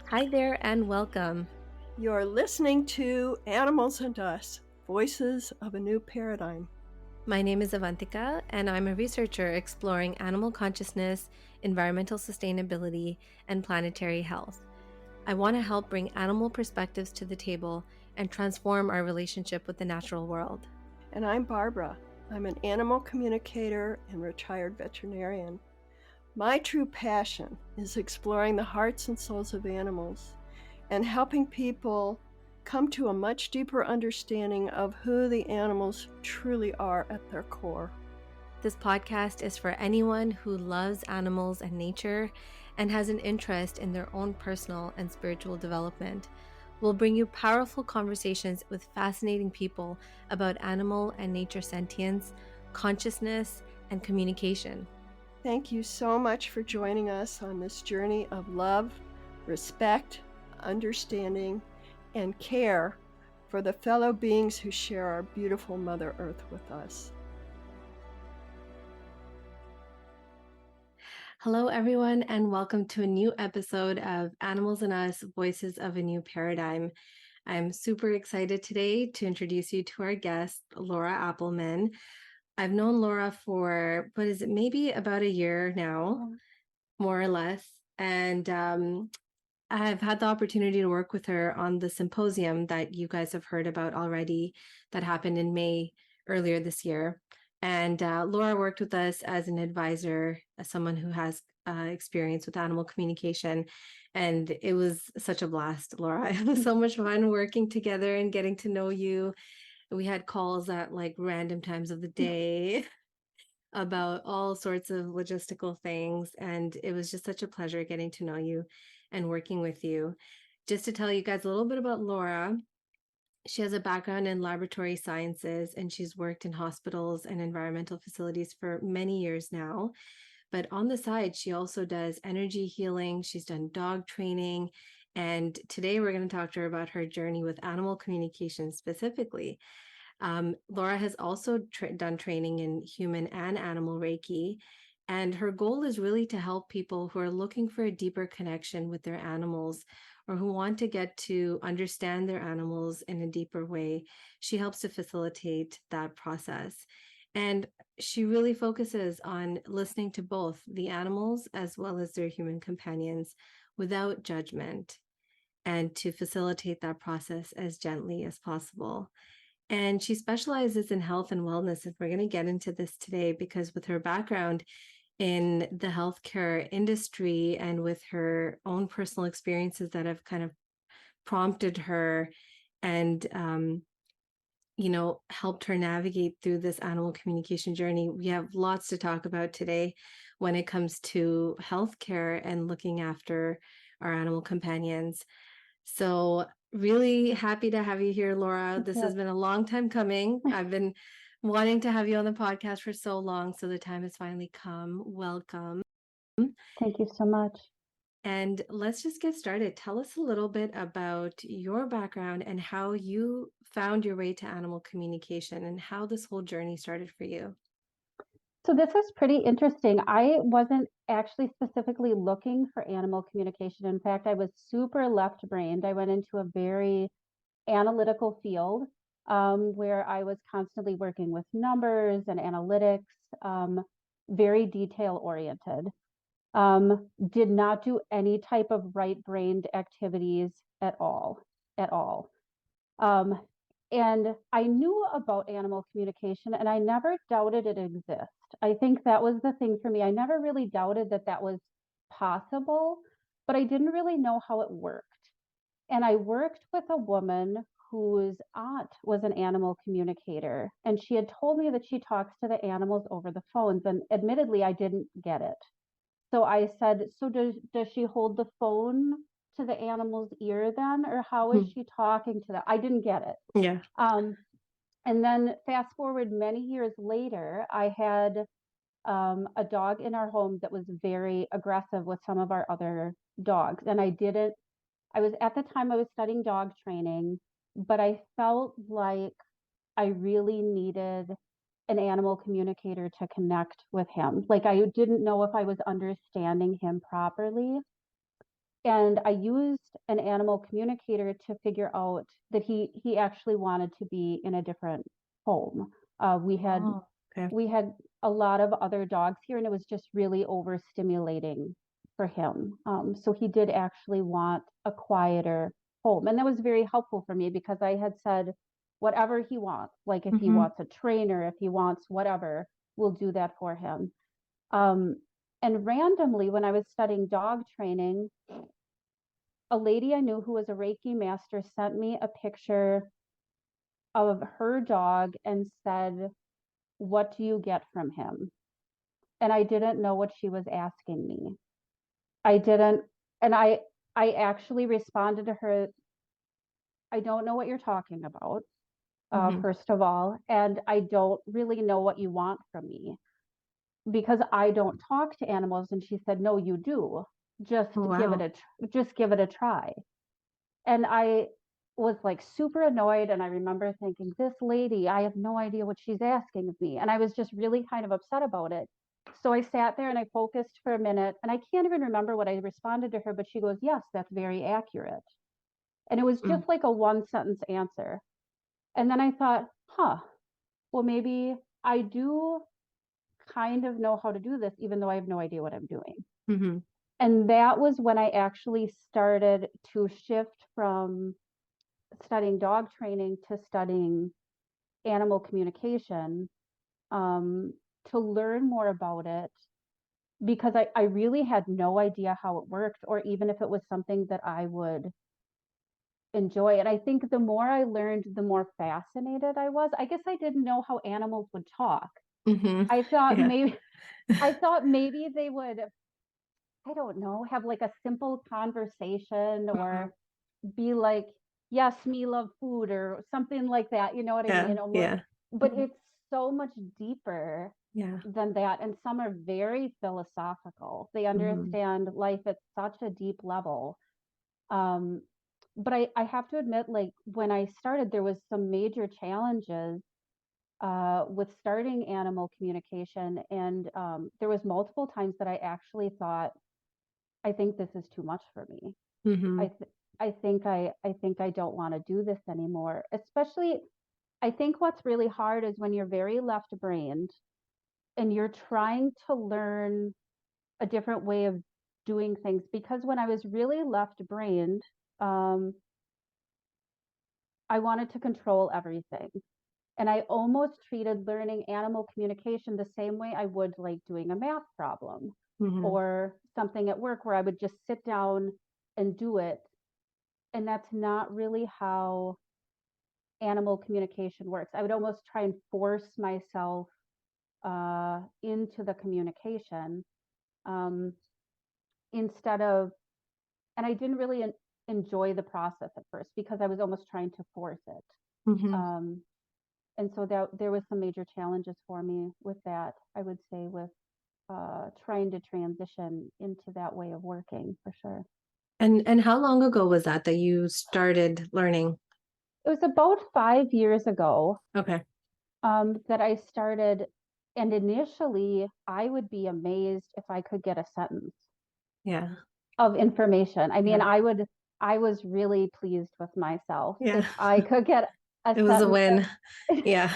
Hi there and welcome. You're listening to Animals and Us, Voices of a New Paradigm. My name is Avantika, and I'm a researcher exploring animal consciousness, environmental sustainability, and planetary health. I want to help bring animal perspectives to the table and transform our relationship with the natural world. And I'm Barbara. I'm an animal communicator and retired veterinarian. My true passion is exploring the hearts and souls of animals and helping people come to a much deeper understanding of who the animals truly are at their core. This podcast is for anyone who loves animals and nature and has an interest in their own personal and spiritual development. We'll bring you powerful conversations with fascinating people about animal and nature sentience, consciousness, and communication. Thank you so much for joining us on this journey of love, respect, understanding, and care for the fellow beings who share our beautiful Mother Earth with us. Hello, everyone, and welcome to a new episode of Animals and Us, Voices of a New Paradigm. I'm super excited today to introduce you to our guest, Laura Appleman. I've known Laura for, maybe about a year now, more or less. And I've had the opportunity to work with her on the symposium that you guys have heard about already that happened in May earlier this year. And Laura worked with us as an advisor, as someone who has experience with animal communication. And it was such a blast, Laura. It was so much fun working together and getting to know you. We had calls at like random times of the day about all sorts of logistical things. And it was just such a pleasure getting to know you and working with you. Just to tell you guys a little bit about Laura, she has a background in laboratory sciences and she's worked in hospitals and environmental facilities for many years now. But on the side, she also does energy healing. She's done dog training. And today we're going to talk to her about her journey with animal communication specifically. Laura has also done training in human and animal Reiki. And her goal is really to help people who are looking for a deeper connection with their animals or who want to get to understand their animals in a deeper way. She helps to facilitate that process. And she really focuses on listening to both the animals as well as their human companions without judgment and to facilitate that process as gently as possible. And she specializes in health and wellness. And we're going to get into this today because with her background in the healthcare industry and with her own personal experiences that have kind of prompted her and, helped her navigate through this animal communication journey. We have lots to talk about today when it comes to healthcare and looking after our animal companions. So really happy to have you here, Laura. This has been a long time coming. I've been wanting to have you on the podcast for so long, so the time has finally come. Welcome. Thank you so much. And let's just get started. Tell us a little bit about your background and how you found your way to animal communication and how this whole journey started for you. So this is pretty interesting. I wasn't actually specifically looking for animal communication. In fact, I was super left-brained. I went into a very analytical field where I was constantly working with numbers and analytics, very detail-oriented. Did not do any type of right-brained activities at all. And I knew about animal communication and I never doubted it exists. I think that was the thing for me. I never really doubted that that was possible, but I didn't really know how it worked. And I worked with a woman whose aunt was an animal communicator, and she had told me that she talks to the animals over the phones. And admittedly, I didn't get it. So I said, so does she hold the phone to the animal's ear then, or how is she talking to them? I didn't get it. Yeah. And then fast forward many years later, I had a dog in our home that was very aggressive with some of our other dogs. And I was at the time I was studying dog training, but I felt like I really needed an animal communicator to connect with him. Like I didn't know if I was understanding him properly. And I used an animal communicator to figure out that he actually wanted to be in a different home. We had Oh, okay. we had a lot of other dogs here, and it was just really overstimulating for him. So he did actually want a quieter home, and that was very helpful for me because I had said, whatever he wants, like if he Mm-hmm. wants a trainer, if he wants whatever, we'll do that for him. Um, and randomly, when I was studying dog training, a lady I knew who was a Reiki master sent me a picture of her dog and said, "What do you get from him?" And I didn't know what she was asking me. I didn't, and I actually responded to her, "I don't know what you're talking about, Mm-hmm. first of all, and I don't really know what you want from me because I don't talk to animals." And she said, "No, you do. Just Oh, give it wow. just give it a try." And I was like super annoyed. And I remember thinking, this lady, I have no idea what she's asking of me. And I was just really kind of upset about it. So I sat there and I focused for a minute. And I can't even remember what I responded to her, but she goes, "Yes, that's very accurate." And it was Mm. just like a one sentence answer. And then I thought, well, maybe I do kind of know how to do this, even though I have no idea what I'm doing. Mm-hmm. And that was when I actually started to shift from studying dog training to studying animal communication, um, to learn more about it because I really had no idea how it worked or even if it was something that I would enjoy. And I think the more I learned, the more fascinated I was. I guess I didn't know how animals would talk. Mm-hmm. I thought Yeah. maybe I thought maybe they would, I don't know, have like a simple conversation Mm-hmm. or be like, "Yes, me love food," or something like that. You know what I Yeah. mean? Almost, Yeah. but Mhm. it's so much deeper Yeah. than that. And some are very philosophical. They Mm-hmm. understand life at such a deep level. Um, but I have to admit, like when I started, there was some major challenges with starting animal communication. And there was multiple times that I actually thought, I think this is too much for me. Mm-hmm. I th- I think I don't want to do this anymore. Especially, I think what's really hard is when you're very left-brained and you're trying to learn a different way of doing things. Because when I was really left-brained, um, I wanted to control everything, and I almost treated learning animal communication the same way I would like doing a math problem Mm-hmm. or something at work where I would just sit down and do it. And that's not really how animal communication works. I would almost try and force myself into the communication, um, instead of, and I didn't really enjoy the process at first because I was almost trying to force it. Mm-hmm. Um, and so that there was some major challenges for me with that, I would say, with trying to transition into that way of working for sure. And how long ago was that you started learning? It was about 5 years ago, Okay. that I started. And initially, I would be amazed if I could get a sentence Yeah. of information. I mean, Yeah. I was really pleased with myself Yeah. if I could get a It was a sentence. win. Yeah.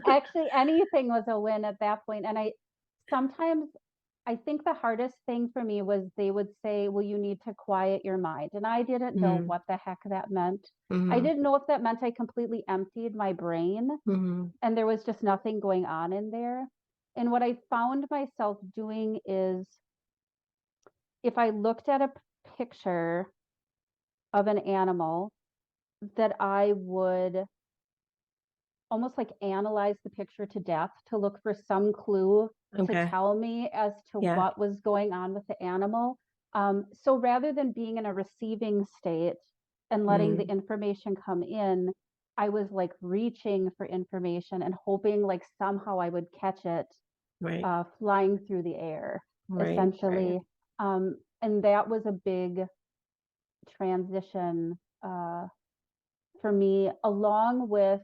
Actually, anything was a win at that point. And sometimes I think the hardest thing for me was they would say, "Well, you need to quiet your mind." And I didn't know Mm-hmm. what the heck that meant. I Mm-hmm. didn't know if that meant I completely emptied my brain Mm-hmm. and there was just nothing going on in there. And what I found myself doing is if I looked at a picture of an animal, that I would almost like analyze the picture to death to look for some clue to Okay. tell me as to Yeah. what was going on with the animal. So rather than being in a receiving state and letting the Mm. information come in, I was like reaching for information and hoping like somehow I would catch it, Right. flying through the air, Right. Right. essentially. And that was a big transition, for me, along with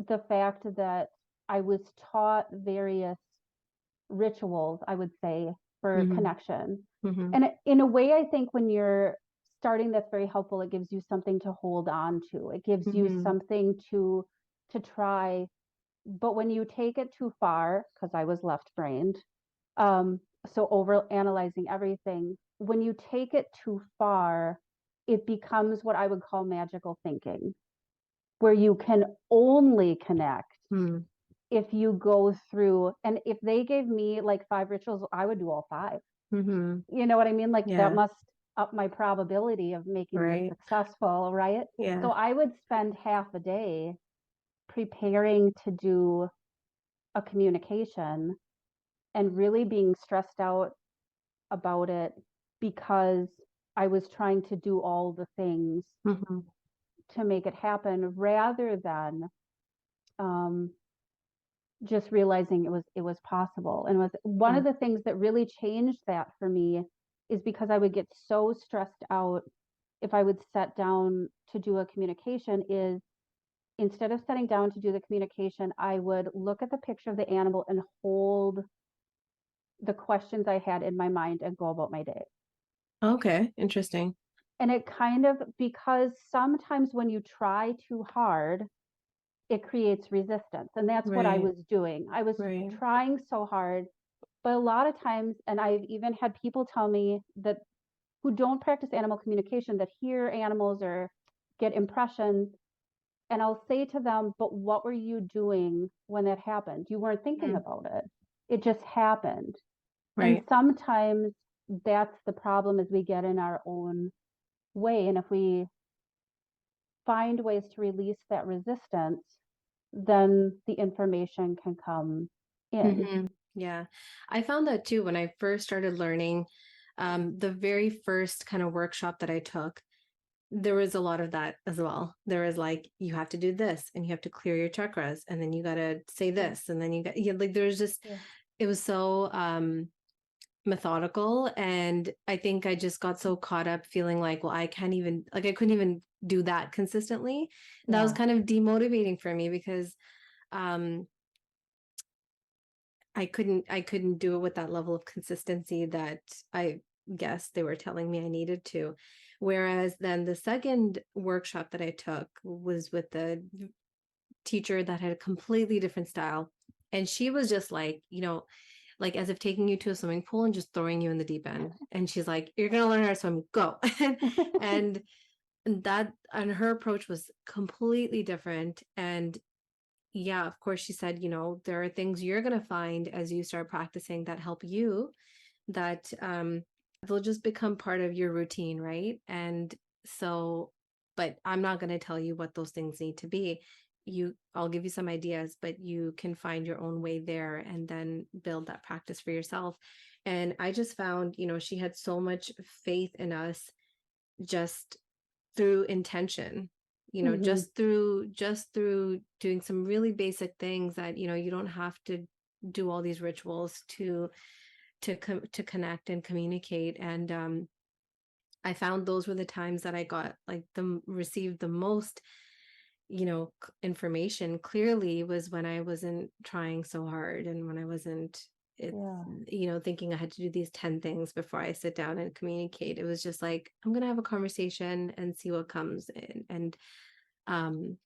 the fact that I was taught various rituals, I would say, for Mm-hmm. connection. Mm-hmm. And in a way, I think when you're starting, that's very helpful. It gives you something to hold on to. It gives you Mm-hmm. something to try. But when you take it too far, because I was left brained, um, so over analyzing everything, when you take it too far, it becomes what I would call magical thinking, where you can only connect Mm-hmm. if you go through. And if they gave me like 5 rituals, I would do all 5. Mm-hmm. You know what I mean? Like that Yeah. must up my probability of making this Right. successful, right? Yeah. So I would spend half a day preparing to do a communication and really being stressed out about it because I was trying to do all the things Mm-hmm. to make it happen rather than um, just realizing it was possible. And was one Yeah. of the things that really changed that for me is because I would get so stressed out if I would set down to do a communication is instead of setting down to do the communication, I would look at the picture of the animal and hold the questions I had in my mind and go about my day. Okay. Interesting. And it kind of, because sometimes when you try too hard, it creates resistance. And that's what I Right. was doing. I was Right. trying so hard, but a lot of times, and I've even had people tell me that who don't practice animal communication that hear animals or get impressions. And I'll say to them, but what were you doing when that happened? You weren't thinking Mm. about it. It just happened. And Right. sometimes that's the problem is we get in our own way. And if we find ways to release that resistance, then the information can come in. Mm-hmm. Yeah. I found that too when I first started learning, the very first kind of workshop that I took, there was a lot of that as well. There was like, you have to do this and you have to clear your chakras and then you got to say Yeah. this and then you got, yeah, like there's just, Yeah. it was so, methodical. And I think I just got so caught up feeling like, well, I can't even, like, I couldn't even do that consistently. That was Yeah. kind of demotivating for me because, um, I couldn't do it with that level of consistency that I guess they were telling me I needed to. Whereas then the second workshop that I took was with the teacher that had a completely different style. And she was just like, like as if taking you to a swimming pool and just throwing you in the deep end. And she's like, you're gonna learn how to swim, go. and and her approach was completely different. And yeah, of course, she said, there are things you're going to find as you start practicing that help you that they'll just become part of your routine, right? And so, but I'm not going to tell you what those things need to be. I'll give you some ideas, but you can find your own way there and then build that practice for yourself. And I just found, she had so much faith in us just through intention, Hmm. just through doing some really basic things that you don't have to do all these rituals to connect and communicate. And I found those were the times that I got like the received the most information clearly was when I wasn't trying so hard and when I wasn't it Yeah. thinking I had to do these 10 things before I sit down and communicate. It was just like, I'm gonna have a conversation and see what comes in. And um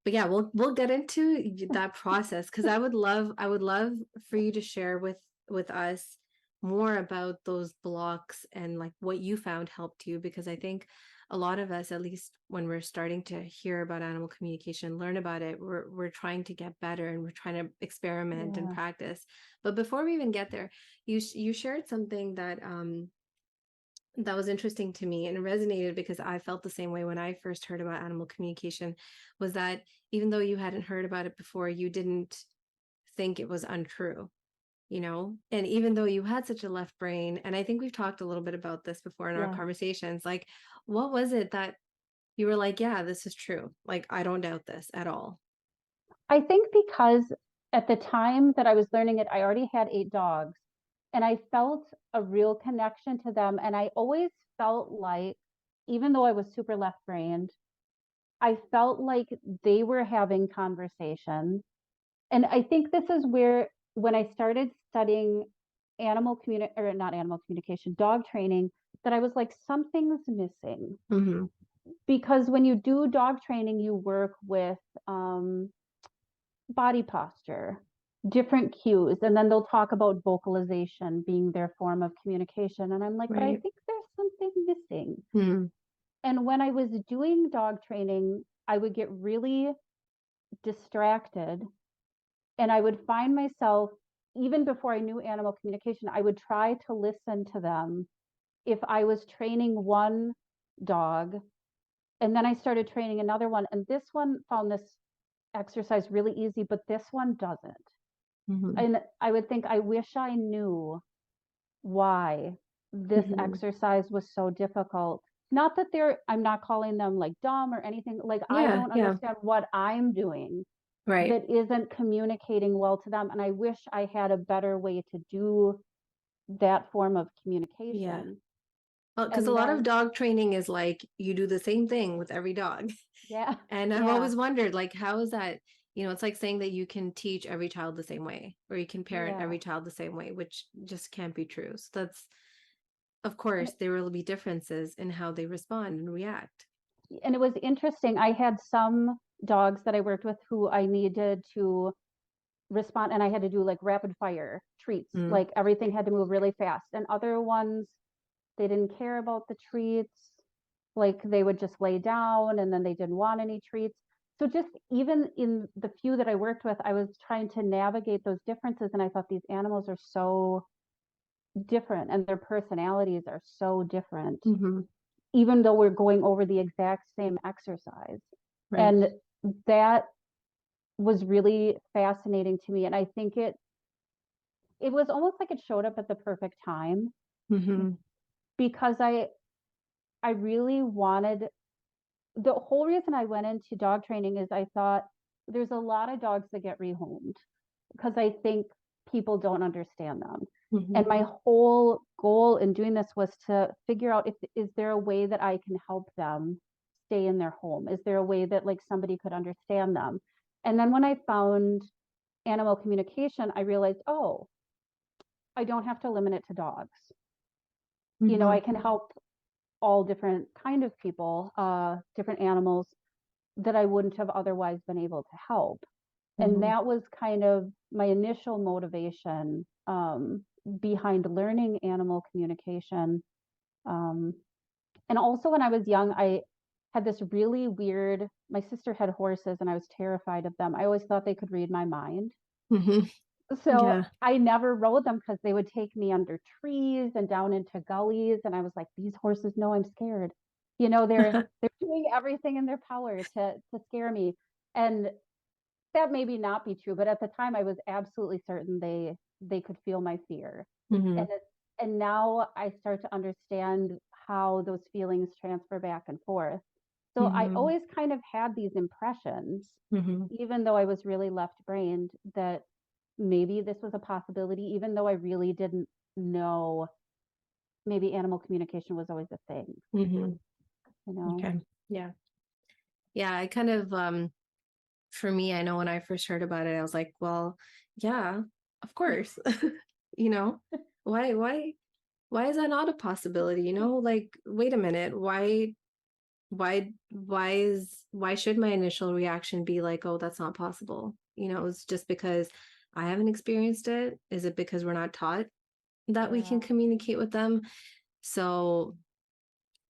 but yeah, we'll get into that process because I would love for you to share with us more about those blocks and like what you found helped you, because I think a lot of us, at least when we're starting to hear about animal communication, learn about it, we're trying to get better and we're trying to experiment and Yeah. practice. But before we even get there, you shared something that was interesting to me and resonated because I felt the same way when I first heard about animal communication, was that even though you hadn't heard about it before, you didn't think it was untrue. And even though you had such a left brain, and I think we've talked a little bit about this before in our Yeah. conversations, like what was it that you were like, yeah, this is true. Like, I don't doubt this at all. I think because at the time that I was learning it, I already had 8 dogs and I felt a real connection to them. And I always felt like, even though I was super left brained, I felt like they were having conversations And I think this is where, when I started studying not animal communication, dog training, that I was like, something's missing. Mm-hmm. Because when you do dog training, you work with um, body posture, different cues, and then they'll talk about vocalization being their form of communication. And I'm like, but I Right. think there's something missing. Mm-hmm. And when I was doing dog training, I would get really distracted, and I would find myself, even before I knew animal communication, I would try to listen to them if I was training one dog, and then I started training another one, and this one found this exercise really easy, but this one doesn't. Mm-hmm. And I would think, I wish I knew why this Mm-hmm. exercise was so difficult. Not that I'm not calling them like dumb or anything. Like, I Yeah, don't yeah, understand what I'm doing right. that isn't communicating well to them. And I wish I had a better way to do that form of Yeah. communication. Because a And lot of then, dog training is like you do the same thing with every dog. yeah, And I've yeah, always wondered, like, how is that? It's like saying that you can teach every child the same way, or you can parent yeah. every child the same way, which just can't be true. So that's, of And, course, there will be differences in how they respond and react. and it was interesting. I had some dogs that I worked with who I needed to respond, and I had to do like rapid fire treats. Mm, Like, everything had to move really fast. And other ones, they didn't care about the treats. Like, they would just lay down, and then they didn't want any treats. So just even in the few that I worked with, I was trying to navigate those differences. And I thought, these animals are so different, and their personalities are so different, mm-hmm, even though we're going over the exact same exercise. right. And that was really fascinating to me. And I think it was almost like it showed up at the perfect time, Mm-hmm, because I really wanted, the whole reason I went into dog training is I thought, there's a lot of dogs that get rehomed because I think people don't understand them. mm-hmm, And my whole goal in doing this was to figure out, if is there a way that I can help them stay in their home? Is there a way that like somebody could understand them? And then when I found animal communication, I realized, oh, I don't have to limit it to dogs. mm-hmm, I can help all different kind of people, different animals that I wouldn't have otherwise been able to help. And mm-hmm, that was kind of my initial motivation, behind learning animal communication. Um, and also, when I was young, I had this really weird, my sister had horses and I was terrified of them. I always thought they could read my mind. mm-hmm. So Yeah. I never rode them because they would take me under trees and down into gullies. And I was like, these horses know I'm scared. They're doing everything in their power to scare me. And that maybe not be true, but at the time I was absolutely certain they could feel my fear. Mm-hmm, And now I start to understand how those feelings transfer back and forth. So I mm-hmm, always kind of had these impressions, mm-hmm, even though I was really left brained, that maybe this was a possibility, even though I really didn't know maybe animal communication was always a thing, mm-hmm. you know? Okay. Yeah. Yeah. I kind of, for me, I know when I first heard about it, I was like, well, yeah, of course. you know, why, why, why is that not a possibility? Like, wait a minute, why should my initial reaction be like, oh, that's not possible? It's just because I haven't experienced it. Is it because we're not taught that we Yeah. can communicate with them? So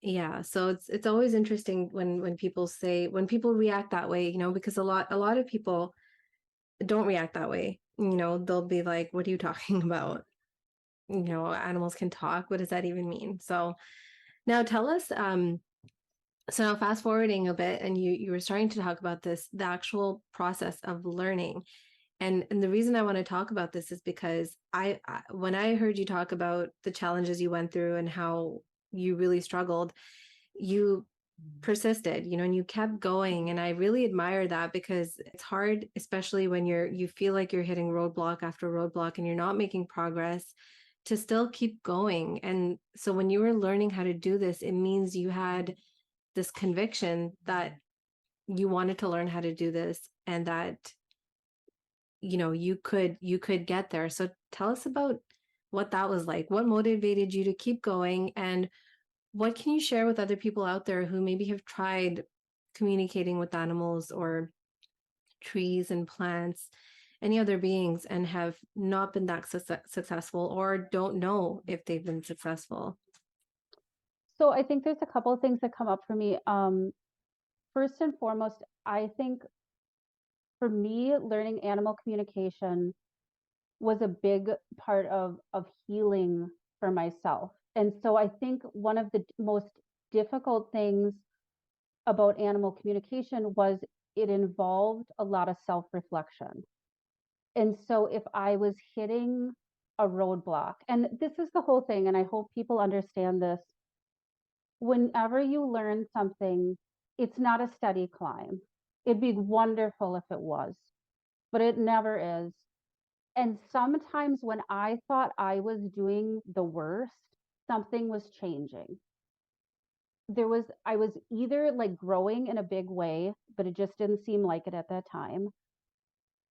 yeah, so it's always interesting when people react that way, because a lot of people don't react that way. They'll be like, what are you talking about? Animals can talk. What does that even mean? So now tell us, so now fast forwarding a bit, and you were starting to talk about the actual process of learning. And the reason I want to talk about this is because when I heard you talk about the challenges you went through and how you really struggled, you persisted, and you kept going. And I really admire that, because it's hard, especially when you feel like you're hitting roadblock after roadblock and you're not making progress, to still keep going. And so when you were learning how to do this, it means you had this conviction that you wanted to learn how to do this, and that you could get there. So tell us about what that was like. What motivated you to keep going, and what can you share with other people out there who maybe have tried communicating with animals or trees and plants, any other beings, and have not been that successful, or don't know if they've been successful? So I think there's a couple of things that come up for me. First and foremost, I think for me, learning animal communication was a big part of healing for myself. And so I think one of the most difficult things about animal communication was it involved a lot of self-reflection. And so if I was hitting a roadblock, and this is the whole thing, and I hope people understand this, whenever you learn something, it's not a steady climb. It'd be wonderful if it was, but it never is. And sometimes when I thought I was doing the worst, something was changing. I was either like growing in a big way, but it just didn't seem like it at that time,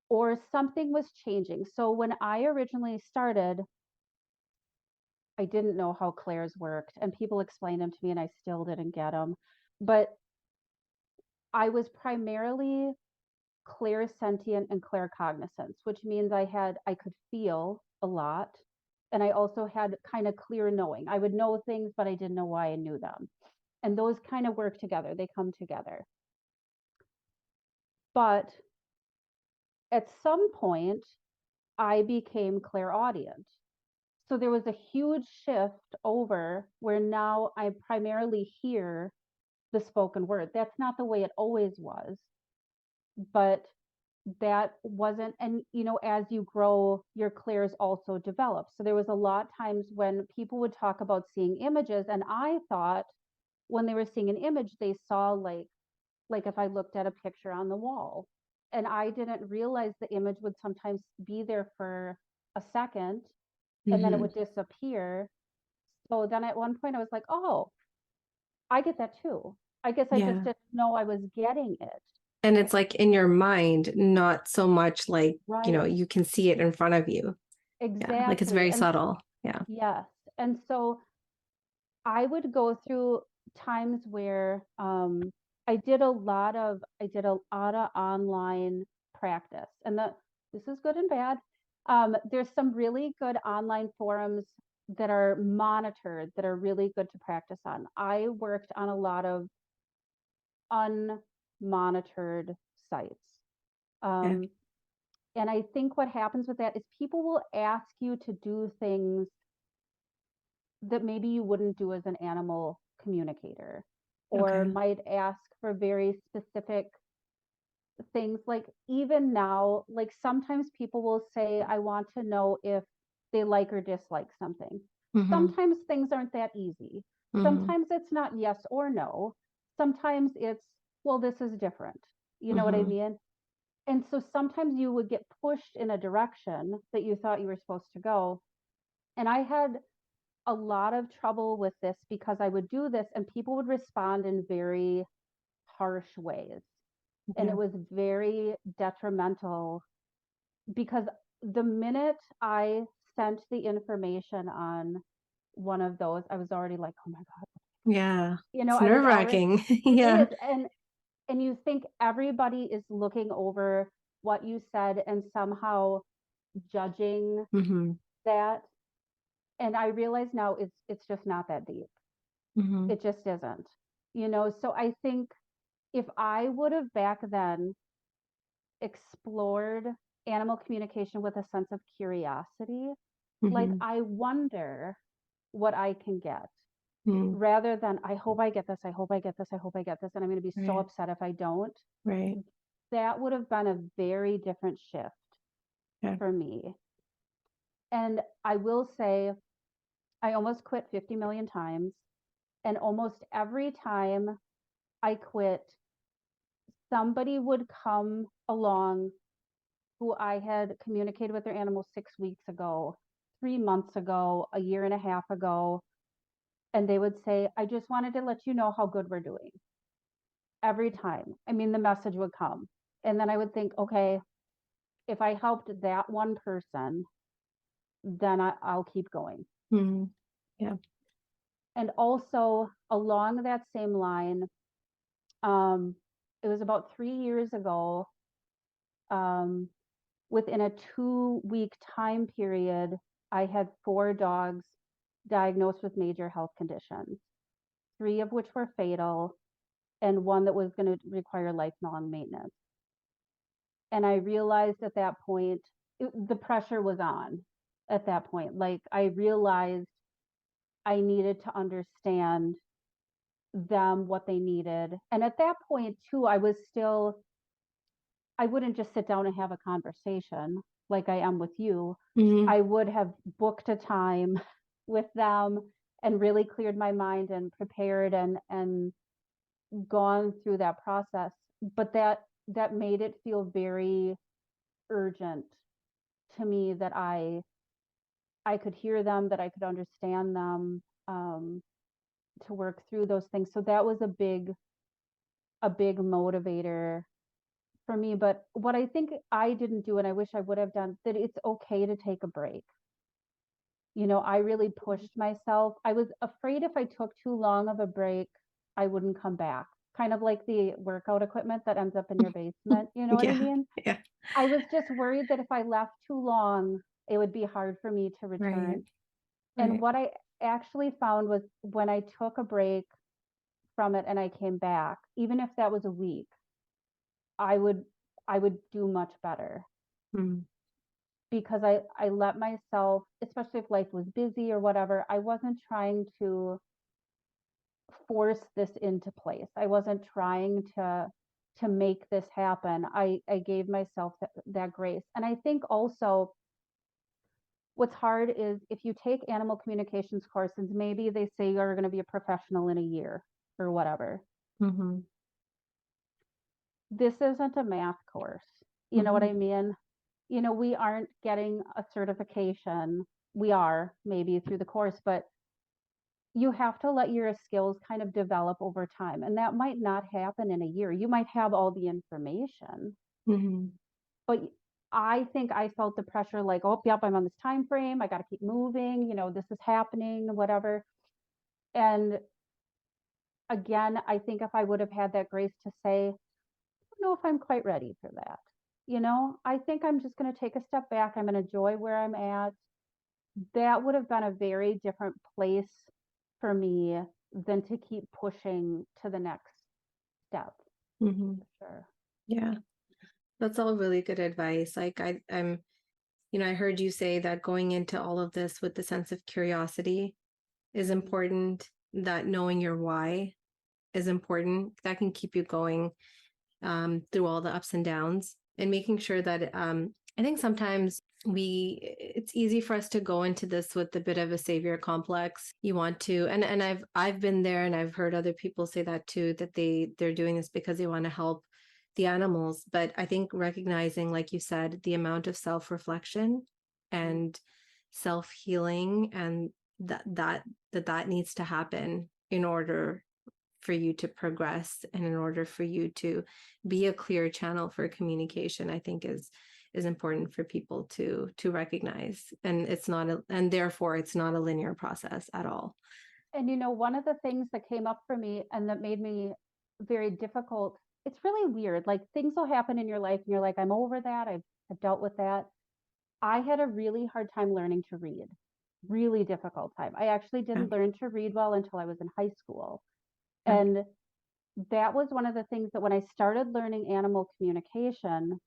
or something was changing. So when I originally started, I didn't know how clairs worked, and people explained them to me, and I still didn't get them. But I was primarily clairsentient and claircognizance, which means I could feel a lot, and I also had kind of clear knowing. I would know things, but I didn't know why I knew them. And those kind of work together. They come together. But at some point, I became clairaudient. So there was a huge shift over where now I primarily hear the spoken word. That's not the way it always was, but that wasn't, and as you grow, your clairs also develop. So there was a lot of times when people would talk about seeing images, and I thought when they were seeing an image, they saw like if I looked at a picture on the wall. And I didn't realize the image would sometimes be there for a second and then it Hmm. would disappear. So then at one point I was like, oh, I get that too. I guess I just Yeah. didn't know I was getting it. And it's like in your mind, not so much like, Right. you can see it in front of you. Yeah. Like it's Exactly. very And subtle. Yeah. yes. And so I would go through times where I did a lot of online practice, and this is good and bad. There's some really good online forums that are monitored that are really good to practice on. I worked on a lot of unmonitored sites. Yeah. Um, and I think what happens with that is people will ask you to do things that maybe you wouldn't do as an animal communicator, or Okay. might ask for very specific things. Like even now, like sometimes people will say, I want to know if they like or dislike something. Hmm. Sometimes things aren't that easy. Hmm. Sometimes it's not yes or no. Sometimes it's, well, this is different. You know what I Hmm. mean? And so sometimes you would get pushed in a direction that you thought you were supposed to go. And I had a lot of trouble with this because I would do this and people would respond in very harsh ways. And it Yeah. was very detrimental because the minute I sent the information on one of those, I was already like, oh my God. Yeah. It's I was nerve already, wracking. it Yeah. is. And you think everybody is looking over what you said and somehow judging Hmm. that. And I realize now it's just not that deep. Hmm. It just isn't. So I think if I would have back then explored animal communication with a sense of curiosity, like Hmm. I wonder what I can get, Hmm. rather than I hope I get this, I hope I get this, I hope I get this, and I'm going to be so Right. upset if I don't. Right. That would have been a very different shift Yeah. for me. And I will say, I almost quit 50 million times. And almost every time I quit, somebody would come along who I had communicated with their animal 6 weeks ago, 3 months ago, a year and a half ago. And they would say, I just wanted to let you know how good we're doing. Every time. I mean, the message would come. And then I would think, okay, if I helped that one person, then I'll keep going. Mhm. Yeah. And also along that same line, um, it was about 3 years ago, um, within a 2 week time period, I had 4 dogs diagnosed with major health conditions, 3 of which were fatal, and one that was going to require lifelong maintenance. And I realized at that point, the pressure was on at that point. Like, I realized I needed to understand them, what they needed. And at that point, too, I wouldn't just sit down and have a conversation like I am with you. Mhm. I would have booked a time with them and really cleared my mind and prepared and gone through that process. But that made it feel very urgent to me that I could hear them, that I could understand them, to work through those things. So that was a big motivator for me. But what I think I didn't do, and I wish I would have done, that it's okay to take a break. I really pushed myself. I was afraid if I took too long of a break, I wouldn't come back. Kind of like the workout equipment that ends up in your basement. You know what I Yeah. mean? Yeah. I was just worried that if I left too long, it would be hard for me to Right. return. And Right. what I actually found was when I took a break from it and I came back, even if that was a week, I would I would do much better Mm. because I let myself, especially if life was busy or whatever, I wasn't trying to force this into place. I wasn't trying to make this happen. I gave myself that grace. And I think also what's hard is if you take animal communications courses, maybe they say you're going to be a professional in a year or whatever. Mhm. This isn't a math course. You know what I Mhm. mean? We aren't getting a certification. We are maybe through the course, but you have to let your skills kind of develop over time. And that might not happen in a year. You might have all the information, Mhm. but I think I felt the pressure like, oh, yep, I'm on this time frame. I got to keep moving. This is happening, whatever. And again, I think if I would have had that grace to say, I don't know if I'm quite ready for that. I think I'm just going to take a step back. I'm going to enjoy where I'm at. That would have been a very different place for me than to keep pushing to the next step. Mhm. Sure. Yeah. That's all really good advice. Like I heard you say that going into all of this with the sense of curiosity is important, that knowing your why is important. That can keep you going through all the ups and downs, and making sure that I think sometimes it's easy for us to go into this with a bit of a savior complex. You want to, and I've been there, and I've heard other people say that too, that they're doing this because they want to help the animals. But I think recognizing, like you said, the amount of self-reflection and self-healing, and that needs to happen in order for you to progress, and in order for you to be a clear channel for communication, I think is important for people to recognize. And therefore it's not a linear process at all. And one of the things that came up for me and that made me very difficult, it's really weird. Like things will happen in your life and you're like, I'm over that. I've dealt with that. I had a really hard time learning to read. Really difficult time. I actually Yeah. didn't learn to read well until I was in high school. Yeah. And that was one of the things that when I started learning animal communication,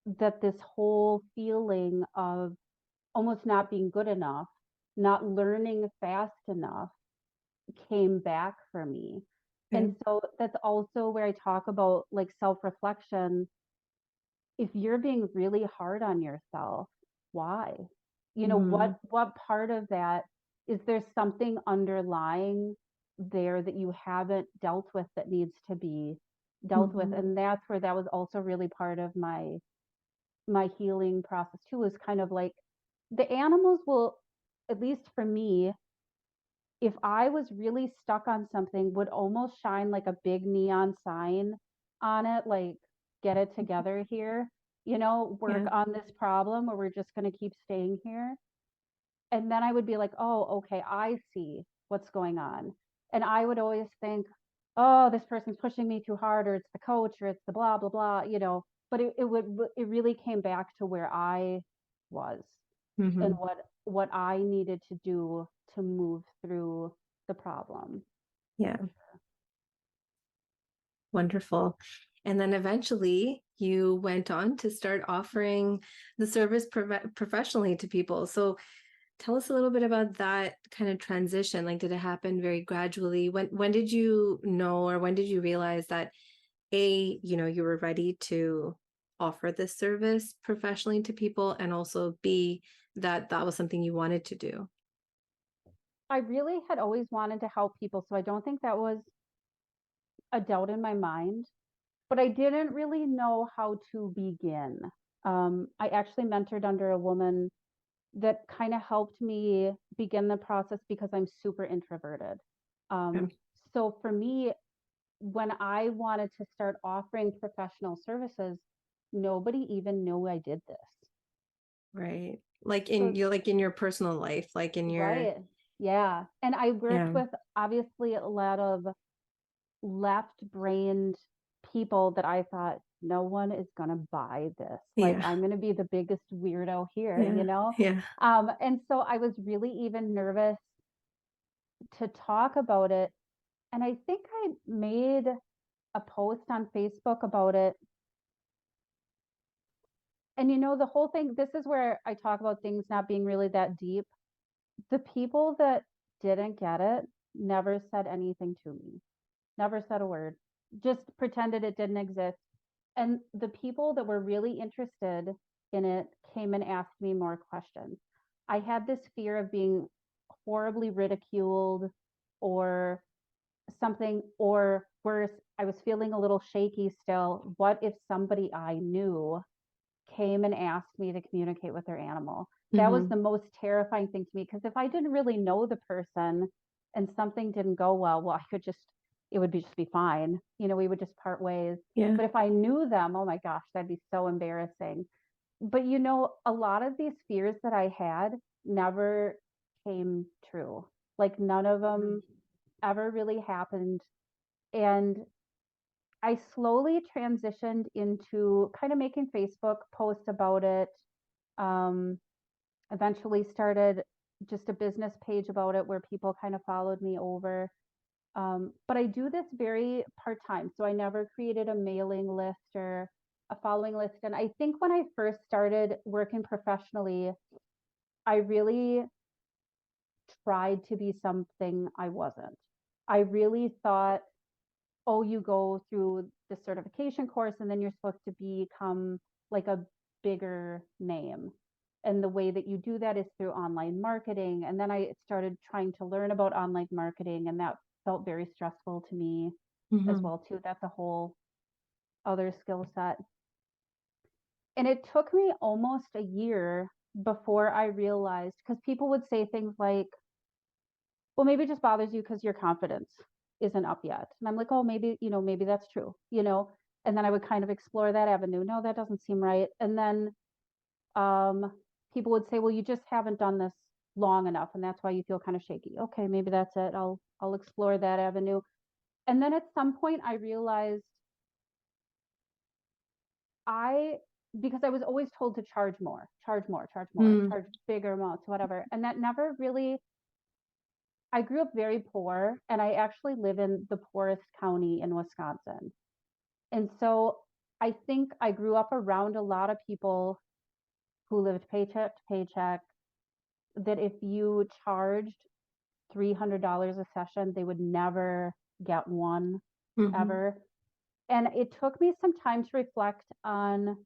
that this whole feeling of almost not being good enough, not learning fast enough came back for me. Okay. And so that's also where I talk about like self-reflection. If you're being really hard on yourself, why? Mhm. What part of that is there something underlying there that you haven't dealt with that needs to be dealt with? Mhm. And that's where that was also really part of my healing process too, is kind of like the animals will, at least for me, if I was really stuck on something, would almost shine like a big neon sign on it, like, get it together here. work Yeah. on this problem, or we're just going to keep staying here. And then I would be like, oh, okay, I see what's going on. And I would always think, oh, this person's pushing me too hard, or it's the coach, or it's the blah, blah, blah. But it really came back to where I was and Hmm. what I needed to do to move through the problem. Yeah. Wonderful. And then eventually you went on to start offering the service professionally to people. So tell us a little bit about that kind of transition. Like, did it happen very gradually? When did you know, or when did you realize that you were ready to offer this service professionally to people, and also B, that that was something you wanted to do? I really had always wanted to help people, so I don't think that was a doubt in my mind, but I didn't really know how to begin. I actually mentored under a woman that kind of helped me begin the process because I'm super introverted. Yeah. Um, so for me, when I wanted to start offering professional services, nobody even knew I did this. Right. Like So, in your personal life, like in your, right. Yeah. And I worked yeah, with obviously a lot of left brained people that I thought no one is going to buy this. Like, yeah, I'm going to be the biggest weirdo here, yeah, yeah. And so I was really even nervous to talk about it. And I think I made a post on Facebook about it. And the whole thing, this is where I talk about things not being really that deep. The people that didn't get it never said anything to me, never said a word, just pretended it didn't exist. And the people that were really interested in it came and asked me more questions. I had this fear of being horribly ridiculed or something, or worse, I was feeling a little shaky still. What if somebody I knew came and asked me to communicate with their animal? That was Hmm. the most terrifying thing to me, because if I didn't really know the person and something didn't go well, I could just, it would be just be fine. We would just part ways. Yeah. But if I knew them, oh my gosh, that'd be so embarrassing. But a lot of these fears that I had never came true. Like, none of them ever really happened. And I slowly transitioned into kind of making Facebook posts about it. Um, Eventually started just a business page about it where people kind of followed me over. But I do this very part time. So I never created a mailing list or a following list. And I think when I first started working professionally, I really tried to be something I wasn't. I really thought, oh, you go through the certification course and then you're supposed to become like a bigger name. And the way that you do that is through online marketing. And then I started trying to learn about online marketing, and that felt very stressful to me as Hmm. well too. That's a whole other skill set. And it took me almost a year before I realized, because people would say things like, well, maybe it just bothers you because your confidence isn't up yet. And I'm like, oh, maybe that's true. And then I would kind of explore that avenue. No, that doesn't seem right. And then um, people would say, well, you just haven't done this long enough, and that's why you feel kind of shaky. Okay, maybe that's it. I'll explore that avenue. And then at some point, I realized I because I was always told to charge more, charge more, charge more, Mm. charge bigger amounts, whatever. And that never really I grew up very poor, and I actually live in the poorest county in Wisconsin. And so I think I grew up around a lot of people who lived paycheck to paycheck, that if you charged $300 a session, they would never get one Hmm. ever. And it took me some time to reflect on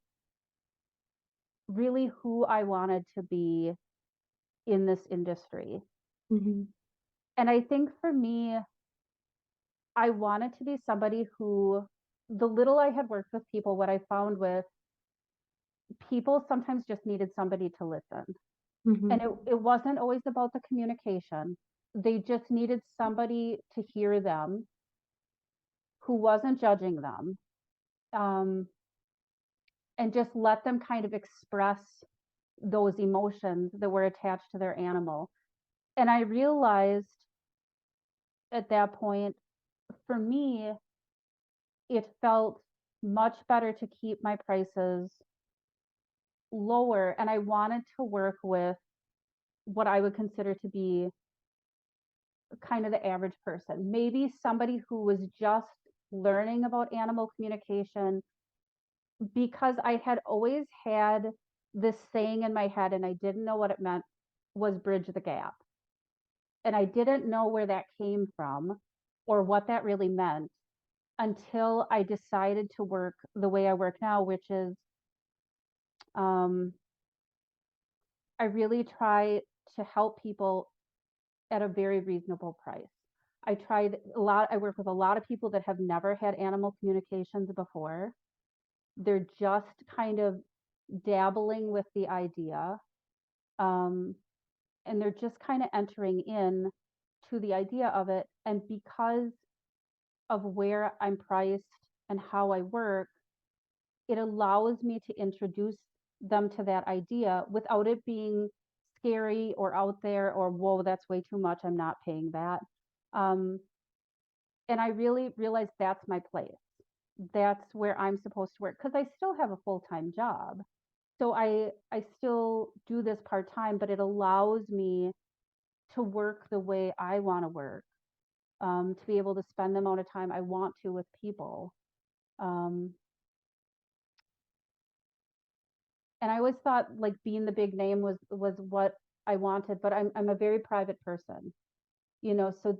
really who I wanted to be in this industry. Hmm. And I think for me, I wanted to be somebody who, the little I had worked with people, what I found with people sometimes just needed somebody to listen. And Hmm. it wasn't always about the communication. They just needed somebody to hear them who wasn't judging them. Um, and just let them kind of express those emotions that were attached to their animal. And I realized at that point, for me, it felt much better to keep my prices lower. And I wanted to work with what I would consider to be kind of the average person, maybe somebody who was just learning about animal communication, because I had always had this saying in my head and I didn't know what it meant, was bridge the gap. And I didn't know where that came from or what that really meant until I decided to work the way I work now, which is um, I really try to help people at a very reasonable price. I work with a lot of people that have never had animal communications before. They're just kind of dabbling with the idea. Um, and they're just kind of entering in to the idea of it. And because of where I'm priced and how I work, it allows me to introduce them to that idea without it being scary or out there or, whoa, that's way too much. I'm not paying that. Um, and I really realized that's my place. That's where I'm supposed to work because I still have a full-time job. So I still do this part-time, but it allows me to work the way I want to work, to be able to spend the amount of time I want to with people. Um, and I always thought like being the big name was what I wanted, but I'm a very private person, so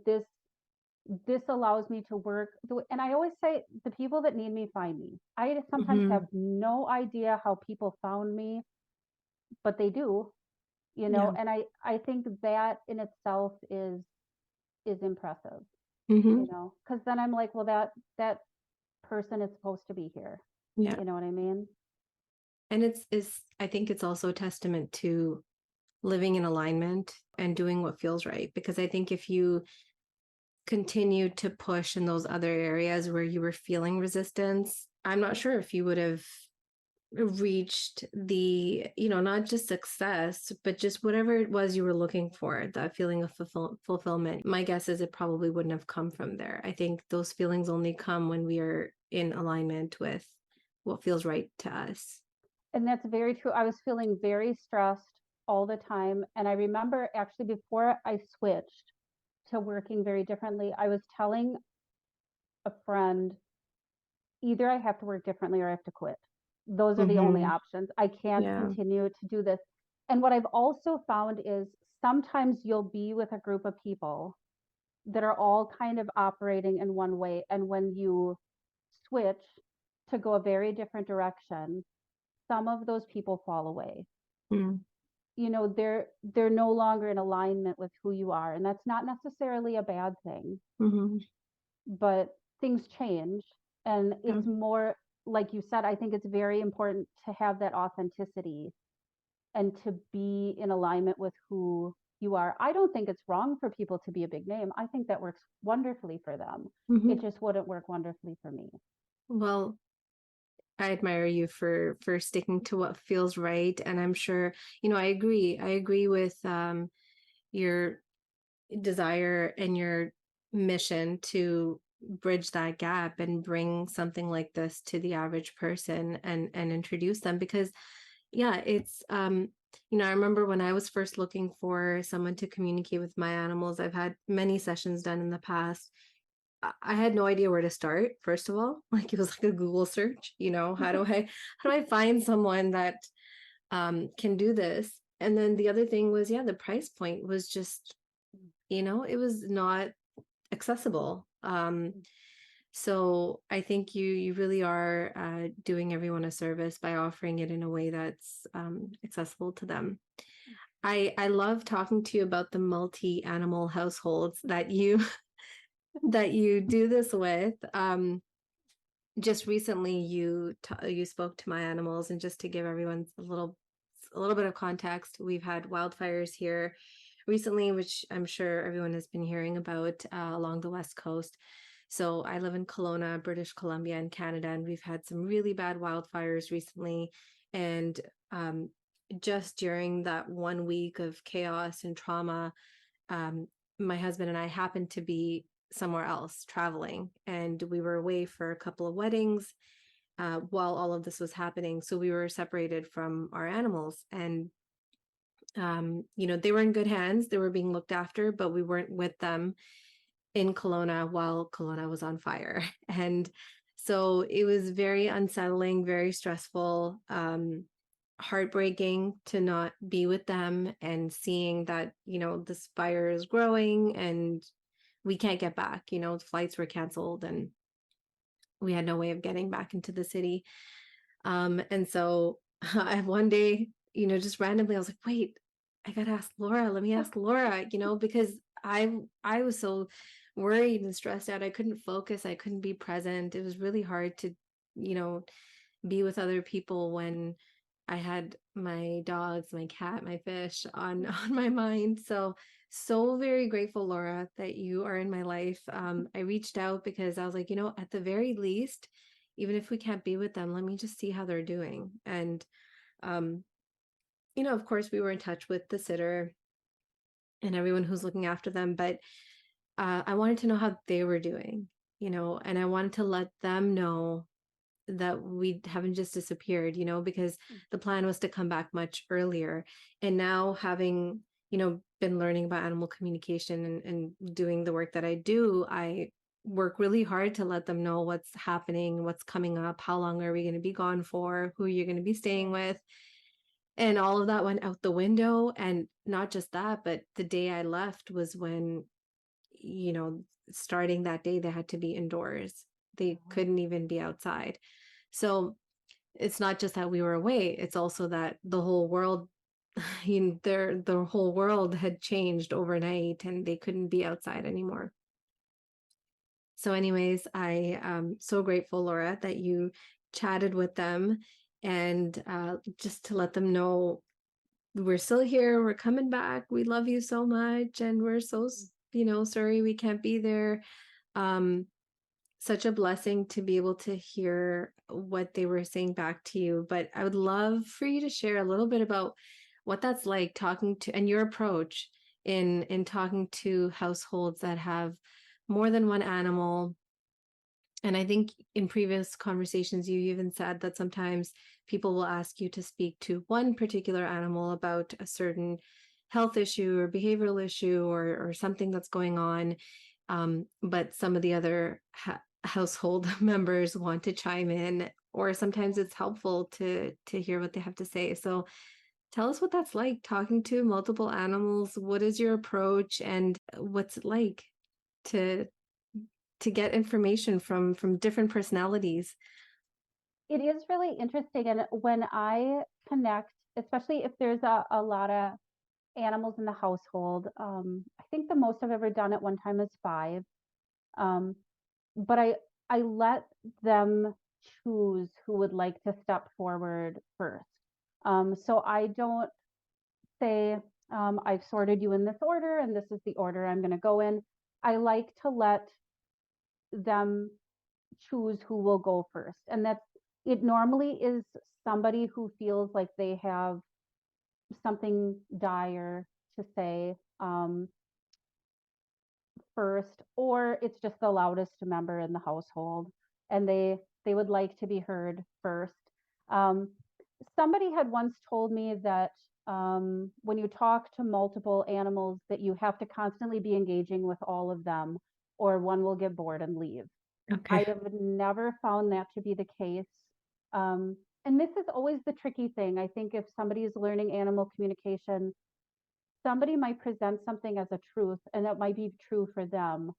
this allows me to work and I always say the people that need me find me. I sometimes Mm-hmm. have no idea how people found me, but they do, Yeah. and I think that in itself is impressive, Mm-hmm. because then I'm like, well, that person is supposed to be here. Yeah. You know what I mean? And it's I think it's also a testament to living in alignment and doing what feels right. Because I think if you continue to push in those other areas where you were feeling resistance, I'm not sure if you would have reached the, not just success, but just whatever it was you were looking for, that feeling of fulfillment. My guess is it probably wouldn't have come from there. I think those feelings only come when we are in alignment with what feels right to us. And that's very true. I was feeling very stressed all the time. And I remember actually before I switched to working very differently, I was telling a friend, either I have to work differently or I have to quit. Those are the only Mm-hmm. options. I can't Yeah. continue to do this. And what I've also found is sometimes you'll be with a group of people that are all kind of operating in one way. And when you switch to go a very different direction, some of those people fall away. Mm. They're no longer in alignment with who you are, and that's not necessarily a bad thing, Mm-hmm. but things change, and Yeah. it's more like you said. I think it's very important to have that authenticity and to be in alignment with who you are. I don't think it's wrong for people to be a big name. I think that works wonderfully for them. Mm-hmm. It just wouldn't work wonderfully for me. Well, I admire you for sticking to what feels right, and I'm sure, I agree. I agree with your desire and your mission to bridge that gap and bring something like this to the average person and introduce them. Because yeah, it's I remember when I was first looking for someone to communicate with my animals. I've had many sessions done in the past. I had no idea where to start, first of all. Like, it was like a Google search, how do I find someone that can do this? And then the other thing was, yeah, the price point was just, it was not accessible. So I think you really are doing everyone a service by offering it in a way that's accessible to them. I love talking to you about the multi-animal households that you that you do this with. Just recently, you spoke to my animals, and just to give everyone a little bit of context, we've had wildfires here recently, which I'm sure everyone has been hearing about along the West Coast. So I live in Kelowna, British Columbia in Canada, and we've had some really bad wildfires recently. And um, just during that 1 week of chaos and trauma, um, my husband and I happened to be somewhere else traveling, and we were away for a couple of weddings while all of this was happening. So we were separated from our animals, and they were in good hands. They were being looked after, but we weren't with them in Kelowna while Kelowna was on fire. And so it was very unsettling, very stressful, heartbreaking to not be with them and seeing that, this fire is growing and we can't get back. The flights were canceled and we had no way of getting back into the city. And so I one day, just randomly, I was like, wait, I gotta ask Laura. Let me ask Laura, because I was so worried and stressed out. I couldn't focus. I couldn't be present. It was really hard to, you know, be with other people when I had my dogs, my cat, my fish on on my mind. So very grateful, Laura, that you are in my life. I reached out because I was like, at the very least, even if we can't be with them, let me just see how they're doing. And um, of course, we were in touch with the sitter and everyone who's looking after them, but I wanted to know how they were doing, and I wanted to let them know that we haven't just disappeared, because the plan was to come back much earlier. And now having, been learning about animal communication and doing the work that I do, I work really hard to let them know what's happening, what's coming up, how long are we going to be gone for, who you're going to be staying with. And all of that went out the window. And not just that, but the day I left was when, you know, starting that day, they had to be indoors. They couldn't even be outside. So it's not just that we were away, it's also that the whole world, their whole world had changed overnight and they couldn't be outside anymore. So anyways, I am so grateful, Laura, that you chatted with them and just to let them know we're still here, we're coming back, we love you so much, and we're so sorry we can't be there. um Such a blessing to be able to hear what they were saying back to you. But I would love for you to share a little bit about what that's like talking to, and your approach in talking to households that have more than one animal. And I think in previous conversations, you even said that sometimes people will ask you to speak to one particular animal about a certain health issue or behavioral issue or something that's going on. But some of the other household members want to chime in, or sometimes it's helpful to hear what they have to say. So tell us what that's like talking to multiple animals. What is your approach, and what's it like to get information from different personalities? It is really interesting. And when I connect, especially if there's a lot of animals in the household, I think the most I've ever done at one time is five. Um, but I let them choose who would like to step forward first. So I don't say, I've sorted you in this order and this is the order I'm going to go in. I like to let them choose who will go first. And that's it normally is somebody who feels like they have something dire to say first, or it's just the loudest member in the household and they would like to be heard first. Um, Somebody had once told me that when you talk to multiple animals that you have to constantly be engaging with all of them or one will get bored and leave. I Okay. have never found that to be the case. And this is always the tricky thing. I think if somebody is learning animal communication, somebody might present something as a truth, and that might be true for them,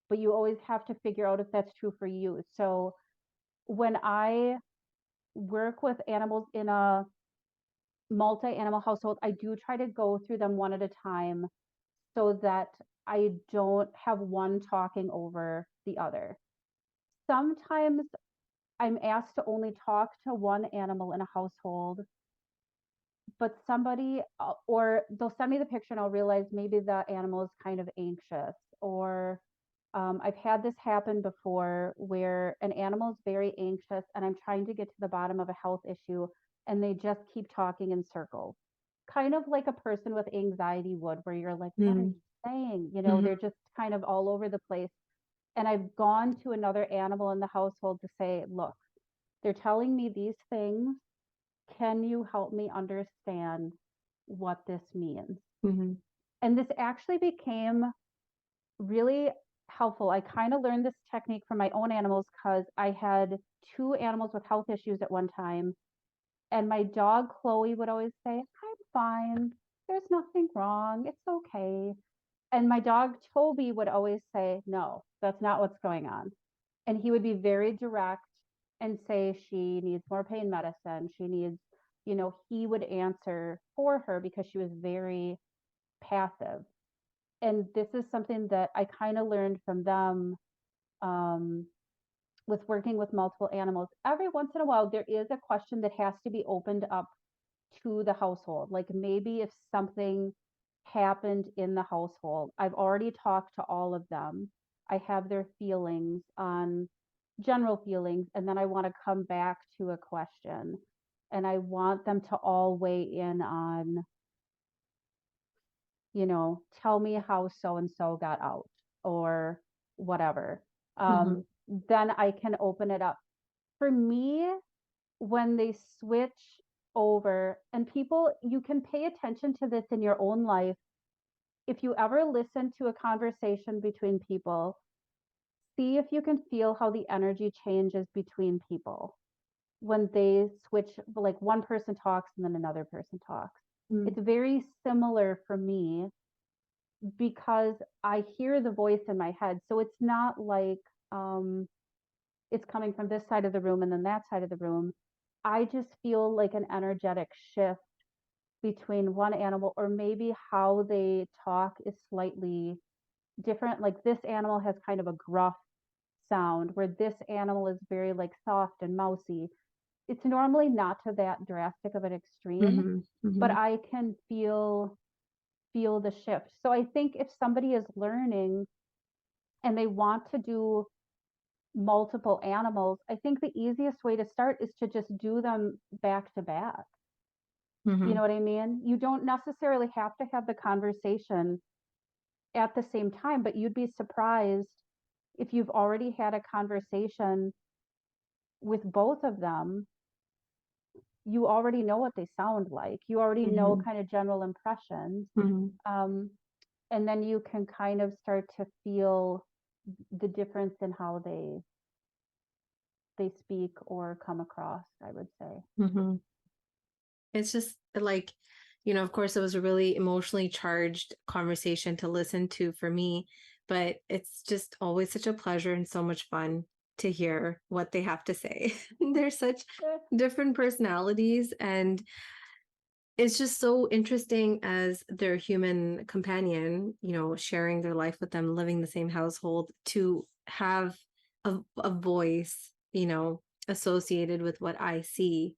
but you always have to figure out if that's true for you. So when I work with animals in a multi-animal household, I do try to go through them one at a time so that I don't have one talking over the other. Sometimes I'm asked to only talk to one animal in a household, but somebody, or they'll send me the picture and I'll realize maybe the animal is kind of anxious, or I've had this happen before where an animal is very anxious and I'm trying to get to the bottom of a health issue and they just keep talking in circles. Kind of like a person with anxiety would, where you're like, what are Mm-hmm. you saying? Mm-hmm. They're just kind of all over the place. And I've gone to another animal in the household to say, look, they're telling me these things. Can you help me understand what this means? Mm-hmm. And this actually became really helpful. I kind of learned this technique from my own animals because I had two animals with health issues at one time. And my dog, Chloe, would always say, I'm fine. There's nothing wrong. It's okay. And my dog, Toby, would always say, no, that's not what's going on. And he would be very direct and say, she needs more pain medicine. She needs, he would answer for her because she was very passive. And this is something that I kind of learned from them, um, with working with multiple animals. Every once in a while, there is a question that has to be opened up to the household. Like maybe if something happened in the household, I've already talked to all of them. I have their feelings on general feelings, and then I want to come back to a question. And I want them to all weigh in on, tell me how so and so got out or whatever. Mm-hmm. Then I can open it up. For me, when they switch over, and people, you can pay attention to this in your own life. If you ever listen to a conversation between people, see if you can feel how the energy changes between people when they switch, like one person talks and then another person talks. It's very similar for me because I hear the voice in my head. So it's not like it's coming from this side of the room and then that side of the room. I just feel like an energetic shift between one animal, or maybe how they talk is slightly different. Like this animal has kind of a gruff sound, where this animal is very like soft and mousy. It's normally not to that drastic of an extreme, Mm-hmm. but Mm-hmm. I can feel the shift. So I think if somebody is learning and they want to do multiple animals, I think the easiest way to start is to just do them back to back. You Mm-hmm. know what I mean? You don't necessarily have to have the conversation at the same time, but you'd be surprised if you've already had a conversation with both of them. You already know what they sound like. You already know Mm-hmm. kind of general impressions. Mm-hmm. Um, and then you can kind of start to feel the difference in how they speak or come across, I would say. Mm-hmm. It's just like, of course, it was a really emotionally charged conversation to listen to for me, but it's just always such a pleasure and so much fun to hear what they have to say. They're such different personalities, and it's just so interesting as their human companion, sharing their life with them, living the same household, to have a voice, associated with what I see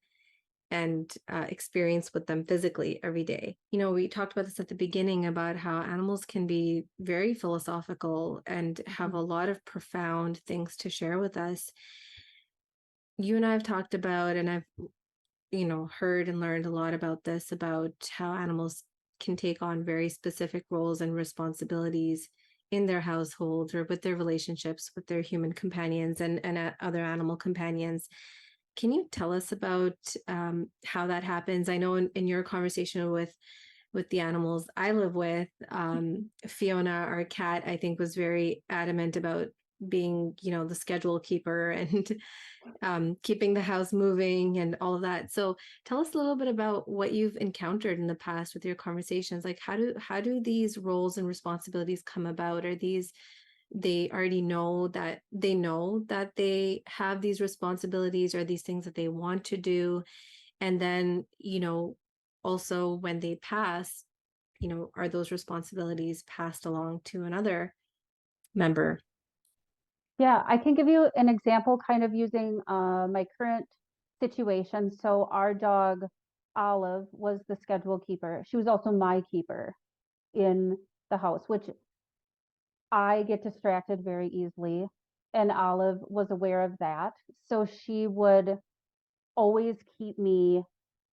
and experience with them physically every day. We talked about this at the beginning about how animals can be very philosophical and have a lot of profound things to share with us. You and I have talked about, and I've, heard and learned a lot about this, about how animals can take on very specific roles and responsibilities in their households or with their relationships with their human companions and other animal companions. Can you tell us about how that happens? I know in your conversation with the animals I live with, Fiona, our cat, I think was very adamant about being, the schedule keeper and keeping the house moving and all of that. So tell us a little bit about what you've encountered in the past with your conversations. Like how do these roles and responsibilities come about? Are these they already know that they have these responsibilities or these things that they want to do? And then, also when they pass, are those responsibilities passed along to another member? Yeah, I can give you an example kind of using my current situation. So our dog, Olive, was the schedule keeper. She was also my keeper in the house, which I get distracted very easily, and Olive was aware of that. So she would always keep me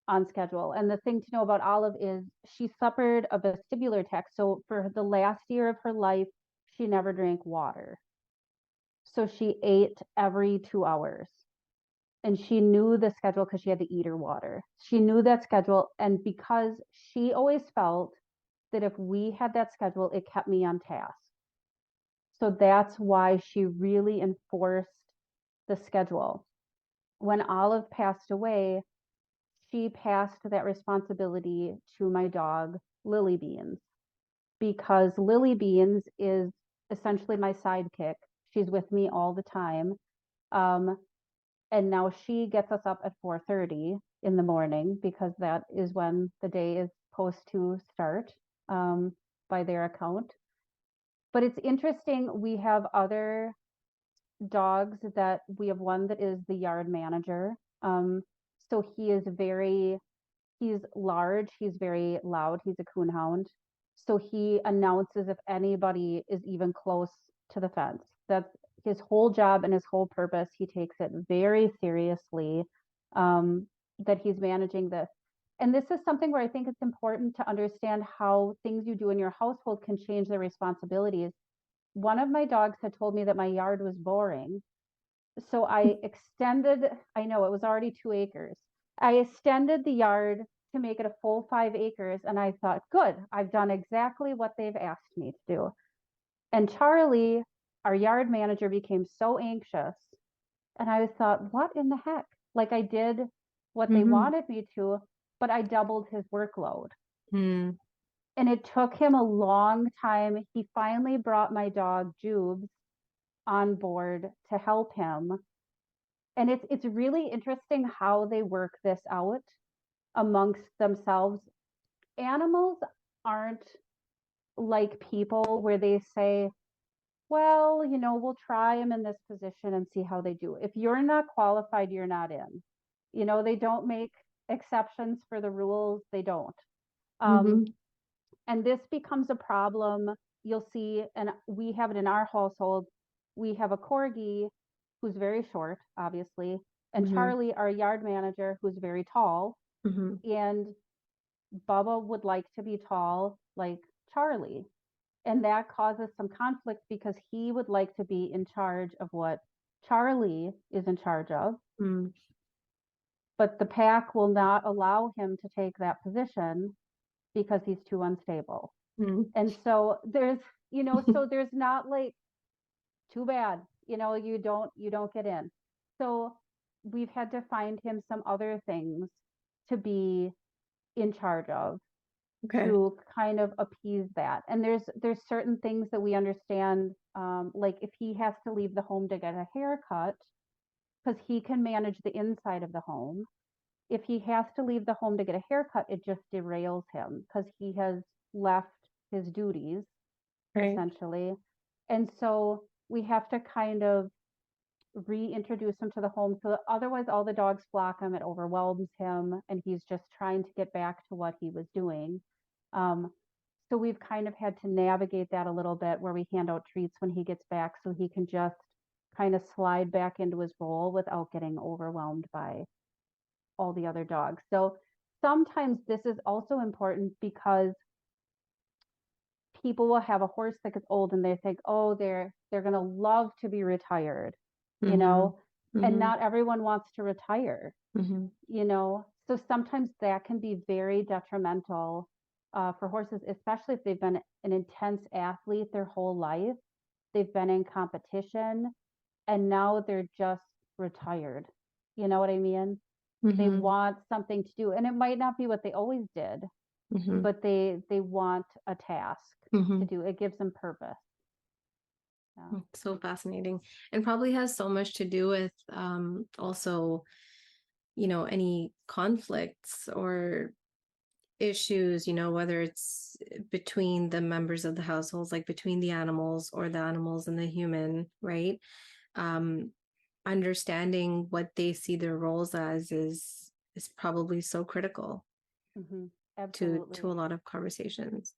on schedule. And the thing to know about Olive is she suffered a vestibular attack. So for the last year of her life, she never drank water. So she ate every 2 hours. And she knew the schedule because she had to eat her water. She knew that schedule. And because she always felt that if we had that schedule, it kept me on task. So that's why she really enforced the schedule. When Olive passed away, she passed that responsibility to my dog, Lily Beans, because Lily Beans is essentially my sidekick. She's with me all the time. Um, and now she gets us up at 4:30 in the morning because that is when the day is supposed to start by their account. But it's interesting, we have other dogs that we have one that is the yard manager. So he's large, he's very loud, he's a coonhound. So he announces if anybody is even close to the fence. That's his whole job and his whole purpose. He takes it very seriously, that he's managing this. And this is something where I think it's important to understand how things you do in your household can change their responsibilities. One of my dogs had told me that my yard was boring. So I extended, I know it was already 2 acres. I extended the yard to make it a full 5 acres. And I thought, good, I've done exactly what they've asked me to do. And Charlie, our yard manager, became so anxious. And I thought, what in the heck? Like I did what they wanted me to, but I doubled his workload. Mm. And it took him a long time. He finally brought my dog, Jubes, on board to help him. And it's really interesting how they work this out amongst themselves. Animals aren't like people where they say, well, we'll try them in this position and see how they do. If you're not qualified, you're not in. They don't make exceptions for the rules. They don't. Mm-hmm. And this becomes a problem. You'll see, and we have it in our household. We have a corgi who's very short, obviously, and Mm-hmm. Charlie, our yard manager, who's very tall. Mm-hmm. And Bubba would like to be tall like Charlie. And that causes some conflict because he would like to be in charge of what Charlie is in charge of. Mm. But the pack will not allow him to take that position because he's too unstable. Mm. And so so there's not like too bad, you don't get in. So we've had to find him some other things to be in charge of Okay. to kind of appease that. And there's certain things that we understand, like if he has to leave the home to get a haircut, because he can manage the inside of the home. If he has to leave the home to get a haircut, it just derails him because he has left his duties Right. essentially. And so we have to kind of reintroduce him to the home. So otherwise, all the dogs flock him. It overwhelms him, and he's just trying to get back to what he was doing. Um, so we've kind of had to navigate that a little bit where we hand out treats when he gets back so he can just kind of slide back into his role without getting overwhelmed by all the other dogs. So sometimes this is also important because people will have a horse that gets old and they think, oh, they're going to love to be retired, you know, and not everyone wants to retire, so sometimes that can be very detrimental for horses, especially if they've been an intense athlete their whole life. They've been in competition and now they're just retired. You know what I mean? They want something to do, and it might not be what they always did, but they want a task to do. It gives them purpose. Yeah. So fascinating, and probably has so much to do with also, any conflicts or issues, whether it's between the members of the households, like between the animals or the animals and the human, right? Understanding what they see their roles as is probably so critical Mm-hmm. to Absolutely. a lot of conversations.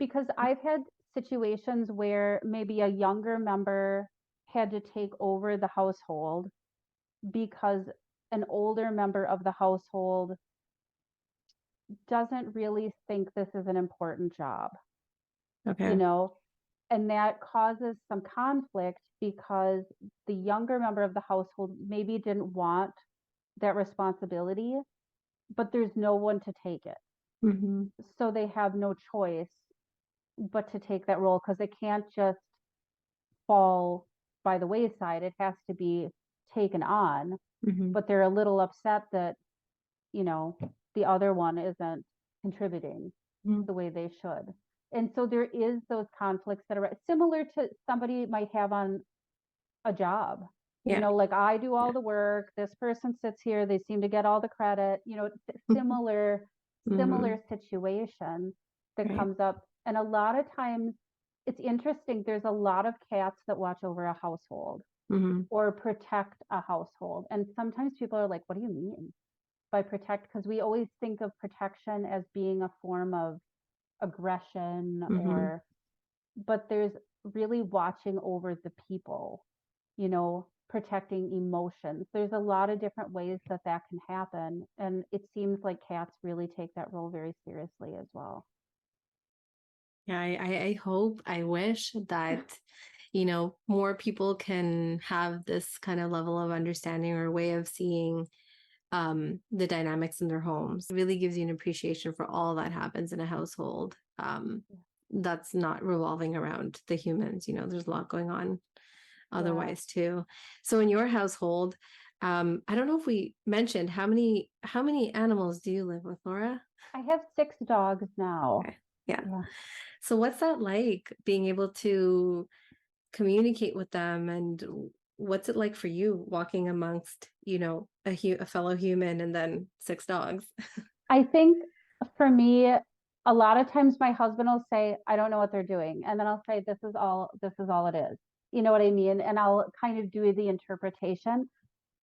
Because I've had situations where maybe a younger member had to take over the household because an older member of the household doesn't really think this is an important job, Okay. and that causes some conflict because the younger member of the household maybe didn't want that responsibility, but there's no one to take it. Mm-hmm. So they have no choice but to take that role because it can't just fall by the wayside. It has to be taken on, Mm-hmm. but they're a little upset that, the other one isn't contributing the way they should. And so there is those conflicts that are similar to somebody might have on a job. Yeah. Like I do all the work, this person sits here, they seem to get all the credit, similar Mm-hmm. situation that Right. comes up. And a lot of times it's interesting, there's a lot of cats that watch over a household Mm-hmm. or protect a household. And sometimes people are like, what do you mean by protect? Because we always think of protection as being a form of aggression, Mm-hmm. but there's really watching over the people, protecting emotions. There's a lot of different ways that can happen. And it seems like cats really take that role very seriously as well. Yeah, I hope, I wish that, more people can have this kind of level of understanding or way of seeing the dynamics in their homes. It really gives you an appreciation for all that happens in a household. That's not revolving around the humans. There's a lot going on otherwise too. So in your household, I don't know if we mentioned how many animals do you live with, Laura? I have 6 dogs now. Okay. Yeah. Yeah. So what's that like, being able to communicate with them, and what's it like for you walking amongst, a fellow human and then 6 dogs? I think for me, a lot of times my husband will say, I don't know what they're doing. And then I'll say, this is all it is. You know what I mean? And I'll kind of do the interpretation.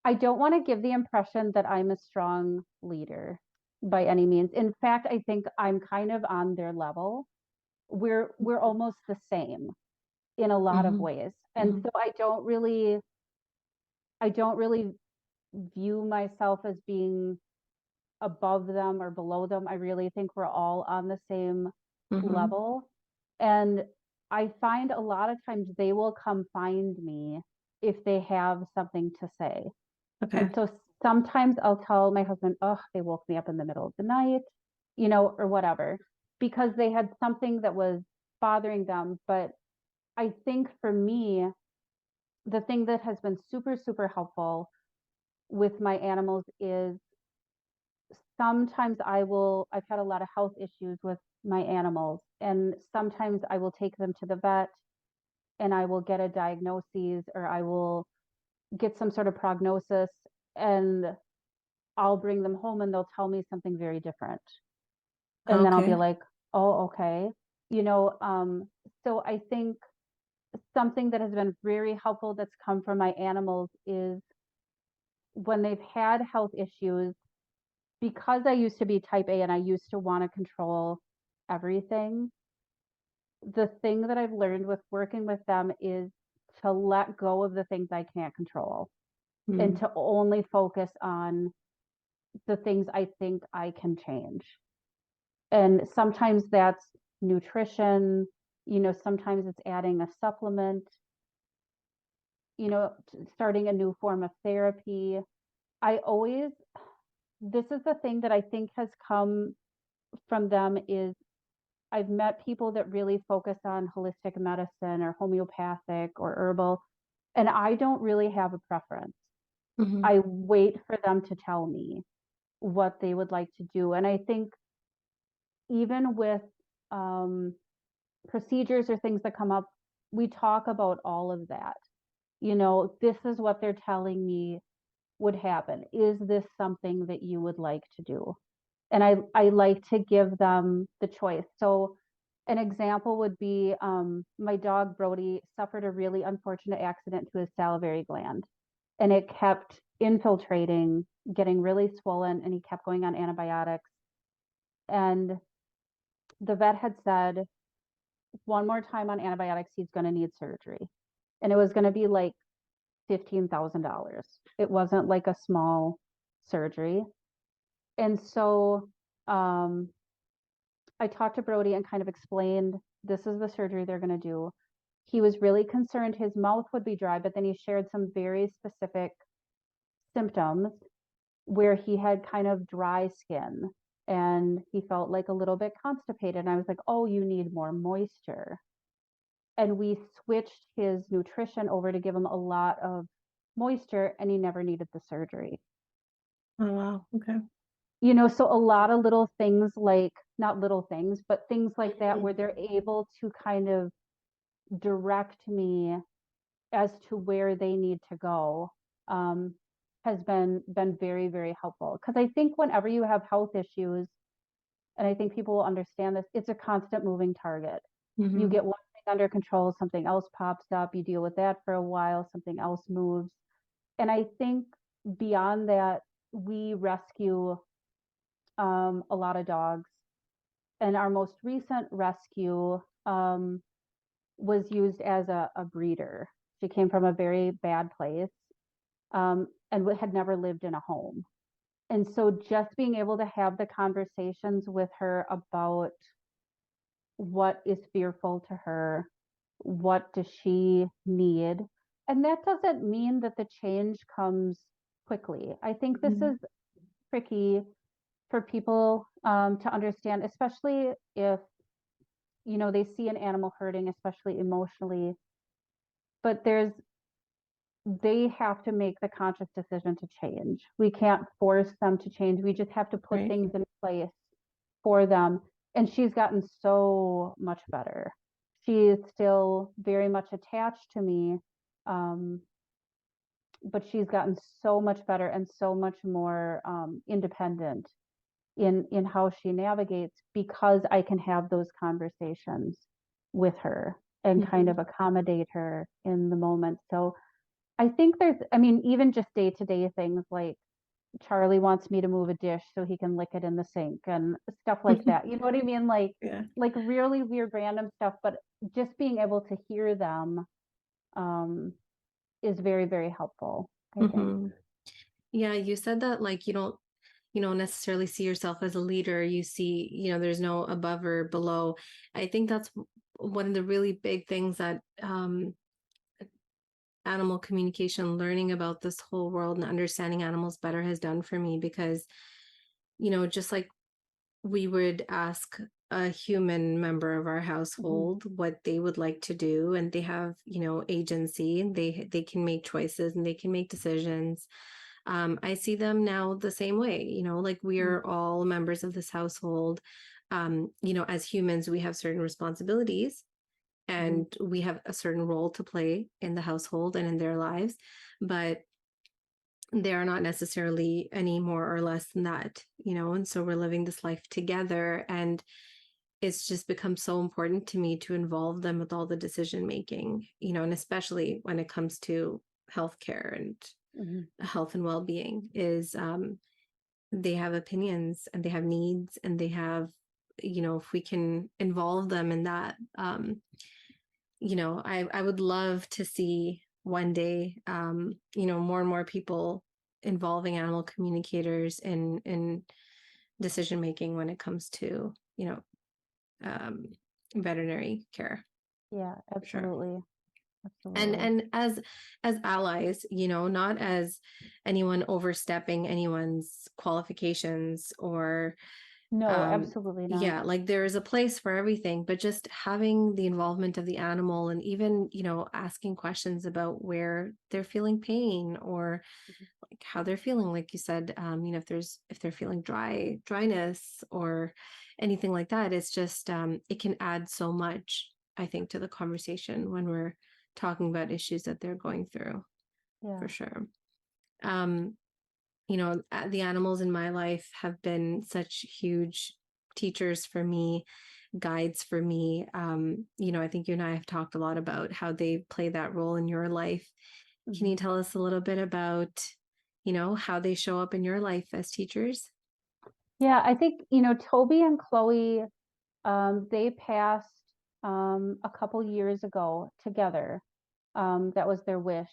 I don't want to give the impression that I'm a strong leader by any means. In fact, I think I'm kind of on their level. We're almost the same in a lot of Mm-hmm. ways. And Mm-hmm. so I don't really view myself as being above them or below them. I really think we're all on the same Mm-hmm. level. And I find a lot of times they will come find me if they have something to say. Okay. And so sometimes I'll tell my husband, oh, they woke me up in the middle of the night, or whatever, because they had something that was bothering them. But I think for me, the thing that has been super, super helpful with my animals is sometimes I've had a lot of health issues with my animals, and sometimes I will take them to the vet and I will get a diagnosis or I will get some sort of prognosis, and I'll bring them home and they'll tell me something very different. And then I'll be Okay. like, oh, okay. You know, um, so I think something that has been very helpful that's come from my animals is when they've had health issues, because I used to be type A and I used to want to control everything. The thing that I've learned with working with them is to let go of the things I can't control and Mm. to only focus on the things I think I can change. And sometimes that's nutrition, sometimes it's adding a supplement, starting a new form of therapy. I always, this is the thing that I think has come from them is I've met people that really focus on holistic medicine or homeopathic or herbal, and I don't really have a preference. Mm-hmm. I wait for them to tell me what they would like to do. And I think even with um, procedures or things that come up, we talk about all of that. This is what they're telling me would happen. Is this something that you would like to do? And I like to give them the choice. So an example would be my dog Brody suffered a really unfortunate accident to his salivary gland, and it kept infiltrating, getting really swollen, and he kept going on antibiotics. And the vet had said, one more time on antibiotics, he's going to need surgery. And it was going to be like $15,000. It wasn't like a small surgery. And so I talked to Brody and kind of explained this is the surgery they're going to do. He was really concerned his mouth would be dry, but then he shared some very specific symptoms where he had kind of dry skin and he felt like a little bit constipated. And I was like, oh, you need more moisture. And we switched his nutrition over to give him a lot of moisture, and he never needed the surgery. Oh, wow. Okay. So a lot of little things, like not little things, but things like that, where they're able to kind of direct me as to where they need to go, has been very, very helpful. Because I think whenever you have health issues, and I think people will understand this, it's a constant moving target. You get one thing under control, something else pops up, you deal with that for a while, something else moves. And I think beyond that, we rescue a lot of dogs. And our most recent rescue was used as a breeder. She came from a very bad place, and had never lived in a home. And so just being able to have the conversations with her about what is fearful to her, what does she need, and that doesn't mean that the change comes quickly. I think this is tricky for people to understand, especially if they see an animal hurting, especially emotionally, but they have to make the conscious decision to change. We can't force them to change. We just have to put Right. things in place for them. And she's gotten so much better. She is still very much attached to me, but she's gotten so much better and so much more independent in how she navigates, because I can have those conversations with her and kind of accommodate her in the moment. So I think even just day-to-day things like Charlie wants me to move a dish so he can lick it in the sink and stuff like that. You know what I mean? Yeah. Like really weird random stuff, but just being able to hear them is very, very helpful, I think. Yeah, you said that like you don't necessarily see yourself as a leader. You see, there's no above or below. I think that's one of the really big things that animal communication, learning about this whole world and understanding animals better has done for me, because just like we would ask a human member of our household what they would like to do, and they have agency, and they can make choices and they can make decisions. I see them now the same way, like we are all members of this household. As humans, we have certain responsibilities and we have a certain role to play in the household and in their lives, but they are not necessarily any more or less than that, and so we're living this life together, and it's just become so important to me to involve them with all the decision making, and especially when it comes to healthcare and health and well-being, is they have opinions and they have needs and they have, if we can involve them in that, I would love to see one day, more and more people involving animal communicators in decision making when it comes to, um, veterinary care. Yeah, For sure. absolutely. And Absolutely. as allies, not as anyone overstepping anyone's qualifications or No, absolutely not. yeah, like there is a place for everything, but just having the involvement of the animal, and even asking questions about where they're feeling pain, or like how they're feeling, like you said, if they're feeling dryness or anything like that. It's just it can add so much, I think, to the conversation when we're talking about issues that they're going through. Yeah. For sure. um the animals in my life have been such huge teachers for me, guides for me. I think you and I have talked a lot about how they play that role in your life. Can you tell us a little bit about, how they show up in your life as teachers? Yeah, I think, Toby and Chloe, they passed a couple years ago together. That was their wish.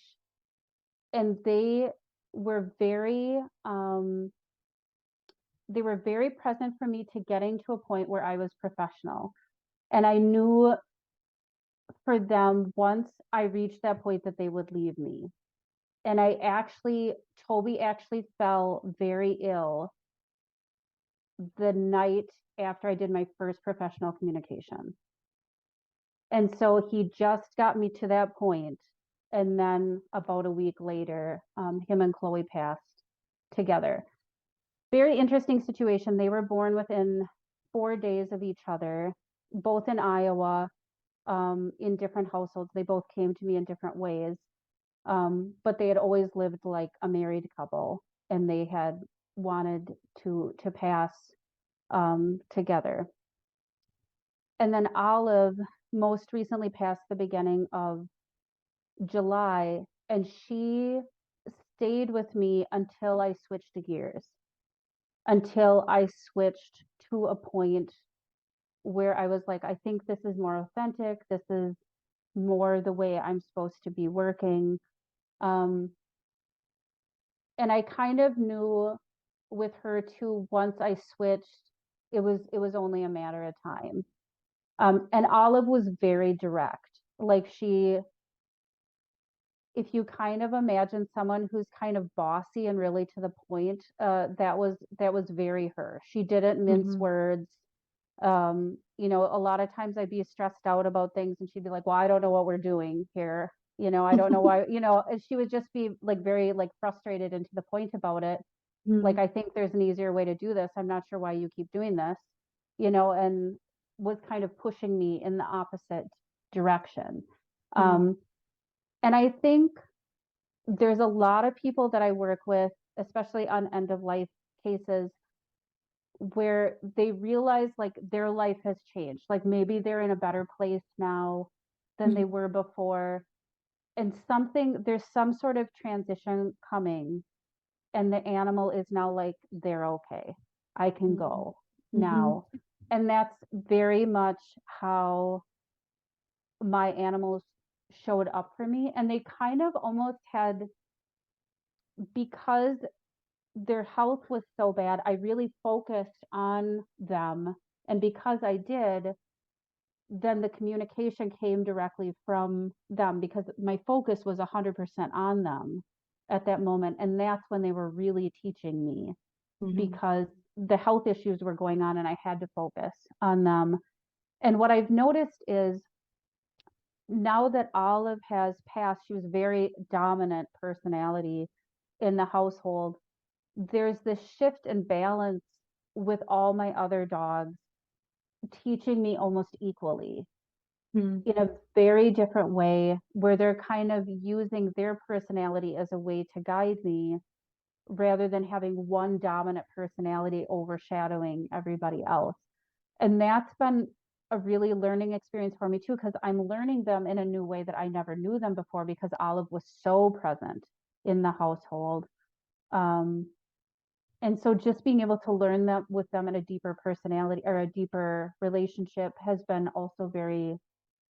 And were very, they were very present for me to getting to a point where I was professional. And I knew for them, once I reached that point, that they would leave me. And Toby actually fell very ill the night after I did my first professional communication. And so he just got me to that point. And then about a week later, him and Chloe passed together. Very interesting situation. They were born within 4 days of each other, both in Iowa, in different households. They both came to me in different ways. But they had always lived like a married couple, and they had wanted to pass together. And then Olive most recently passed the beginning of July, and she stayed with me until I switched gears, until I switched to a point where I was like, I think this is more authentic. This is more the way I'm supposed to be working. Um, and I kind of knew with her too, once I switched, it was only a matter of time. And Olive was very direct. Like if you kind of imagine someone who's kind of bossy and really to the point, that was very her. She didn't mince words. A lot of times I'd be stressed out about things and she'd be like, well, I don't know what we're doing here. I don't know why, and she would just be like very like frustrated and to the point about it. Like, I think there's an easier way to do this. I'm not sure why you keep doing this, and was kind of pushing me in the opposite direction. Um, and I think there's a lot of people that I work with, especially on end of life cases, where they realize like their life has changed. Like maybe they're in a better place now than they were before. And there's some sort of transition coming, and the animal is now like, they're okay. I can go now. And that's very much how my animals showed up for me. And they kind of almost had, because their health was so bad, I really focused on them. And because I did, then the communication came directly from them because my focus was 100% on them at that moment. And that's when they were really teaching me, because the health issues were going on and I had to focus on them. And what I've noticed is, now that Olive has passed, she was very dominant personality in the household. There's this shift and balance with all my other dogs teaching me almost equally in a very different way, where they're kind of using their personality as a way to guide me rather than having one dominant personality overshadowing everybody else. And that's been a really learning experience for me too, because I'm learning them in a new way that I never knew them before, because Olive was so present in the household. And so just being able to learn that with them in a deeper personality or a deeper relationship has been also very,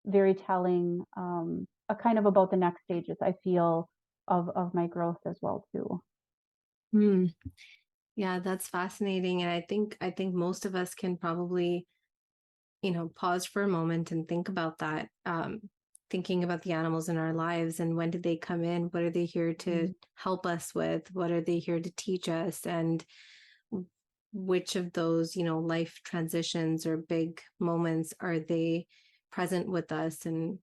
very telling, a kind of about the next stages, I feel, of my growth as well too. Yeah, that's fascinating. And I think most of us can probably, pause for a moment and think about that. Thinking about the animals in our lives and when did they come in? What are they here to help us with? What are they here to teach us? And which of those, life transitions or big moments are they present with us and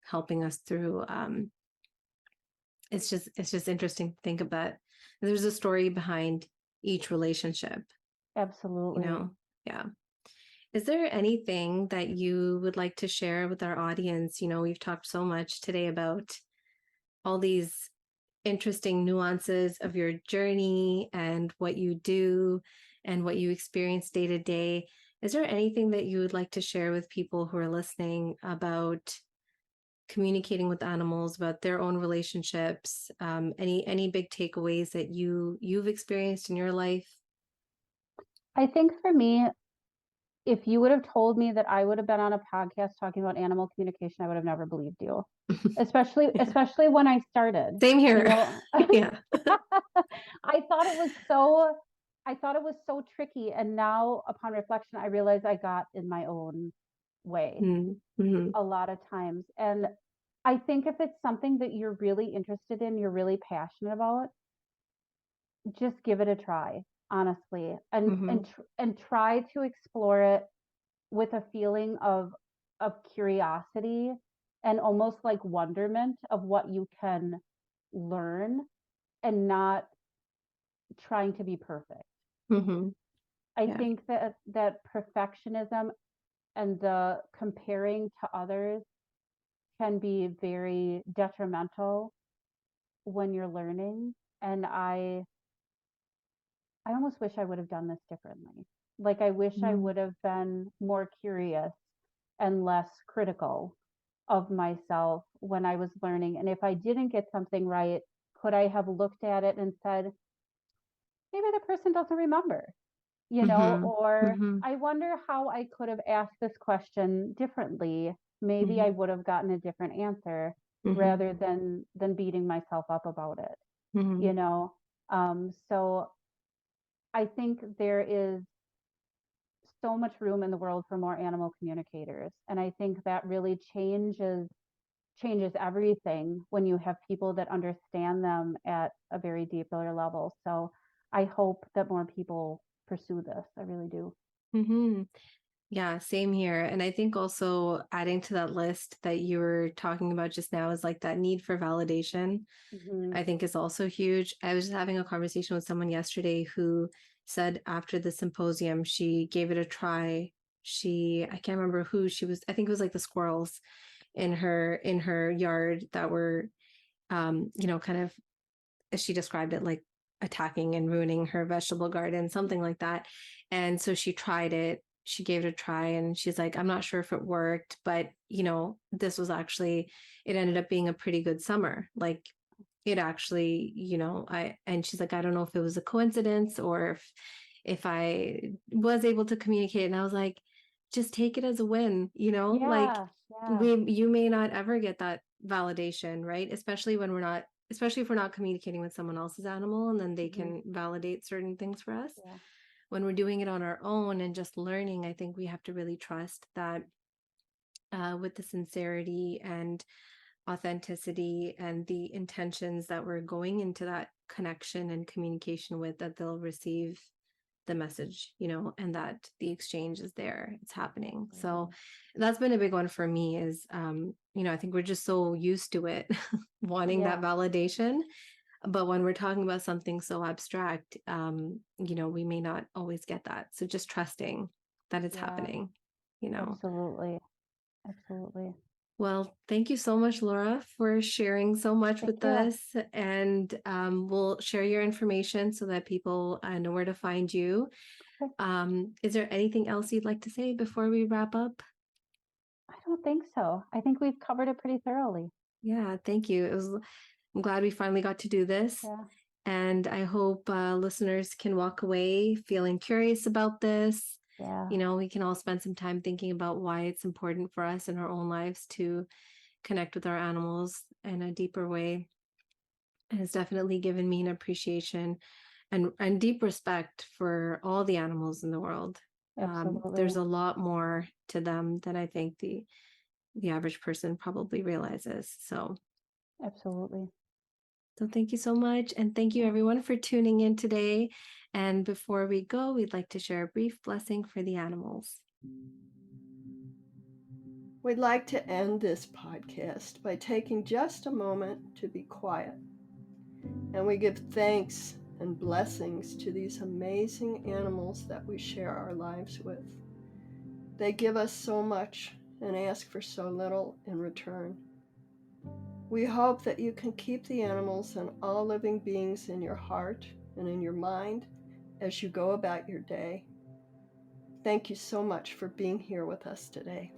helping us through? It's just interesting to think about. There's a story behind each relationship, Absolutely. Yeah. Is there anything that you would like to share with our audience? We've talked so much today about all these interesting nuances of your journey and what you do and what you experience day to day. Is there anything that you would like to share with people who are listening about communicating with animals, about their own relationships? Any big takeaways that you've experienced in your life? I think for me, if you would have told me that I would have been on a podcast talking about animal communication, I would have never believed you. Especially Yeah. especially when I started. Same You here. know, Yeah. I thought it was so tricky, and now upon reflection I realize I got in my own way Mm-hmm. a lot of times. And I think if it's something that you're really interested in, you're really passionate about, just give it a try, honestly, Mm-hmm. and try to explore it with a feeling of curiosity and almost like wonderment of what you can learn, and not trying to be perfect. Mm-hmm. I Yeah. think that perfectionism and the comparing to others can be very detrimental when you're learning. And I almost wish I would have done this differently. Like, I wish I Mm-hmm. would have been more curious and less critical of myself when I was learning. And if I didn't get something right, could I have looked at it and said, maybe the person doesn't remember, Mm-hmm. or Mm-hmm. I wonder how I could have asked this question differently. Maybe I would have gotten a different answer, Mm-hmm. rather than beating myself up about it, Mm-hmm. you know? So I think there is so much room in the world for more animal communicators. And I think that really changes everything when you have people that understand them at a very deeper level. So I hope that more people pursue this. I really do. Mm-hmm. Yeah, same here. And I think also adding to that list that you were talking about just now is like that need for validation, Hmm. I think is also huge. I was just having a conversation with someone yesterday who said after the symposium, she gave it a try. I can't remember who she was, I think it was like the squirrels in her yard that were kind of, as she described it, like attacking and ruining her vegetable garden, something like that. And so she tried it. She gave it a try and she's like, I'm not sure if it worked, but this was actually, it ended up being a pretty good summer. Like it actually, and she's like, I don't know if it was a coincidence or if I was able to communicate. And I was like, just take it as a win, like Yeah, yeah. you may not ever get that validation, right? Especially if we're not communicating with someone else's animal and then they Hmm. can validate certain things for us. Yeah, When we're doing it on our own and just learning, I think we have to really trust that with the sincerity and authenticity and the intentions that we're going into that connection and communication with, that they'll receive the message, and that the exchange is there, it's happening. So absolutely. that's been a big one for me is, I think we're just so used to it, wanting that Yeah, validation. But when we're talking about something so abstract, we may not always get that. So just trusting that it's yeah, happening. absolutely. Absolutely. Well, thank you so much, Laura, for sharing so much Thank with you. us. And we'll share your information so that people know where to find you. Okay. Is there anything else you'd like to say before we wrap up? I don't think so. I think we've covered it pretty thoroughly. Yeah, thank you. I'm glad we finally got to do this. Yeah, And I hope listeners can walk away feeling curious about this. yeah, We can all spend some time thinking about why it's important for us in our own lives to connect with our animals in a deeper way. It has definitely given me an appreciation and deep respect for all the animals in the world. There's absolutely. a lot more to them than I think the average person probably realizes. Absolutely. So thank you so much. And thank you Yeah. everyone for tuning in today. And before we go, we'd like to share a brief blessing for the animals. We'd like to end this podcast by taking just a moment to be quiet. And we give thanks and blessings to these amazing animals that we share our lives with. They give us so much and ask for so little in return. We hope that you can keep the animals and all living beings in your heart and in your mind as you go about your day. Thank you so much for being here with us today.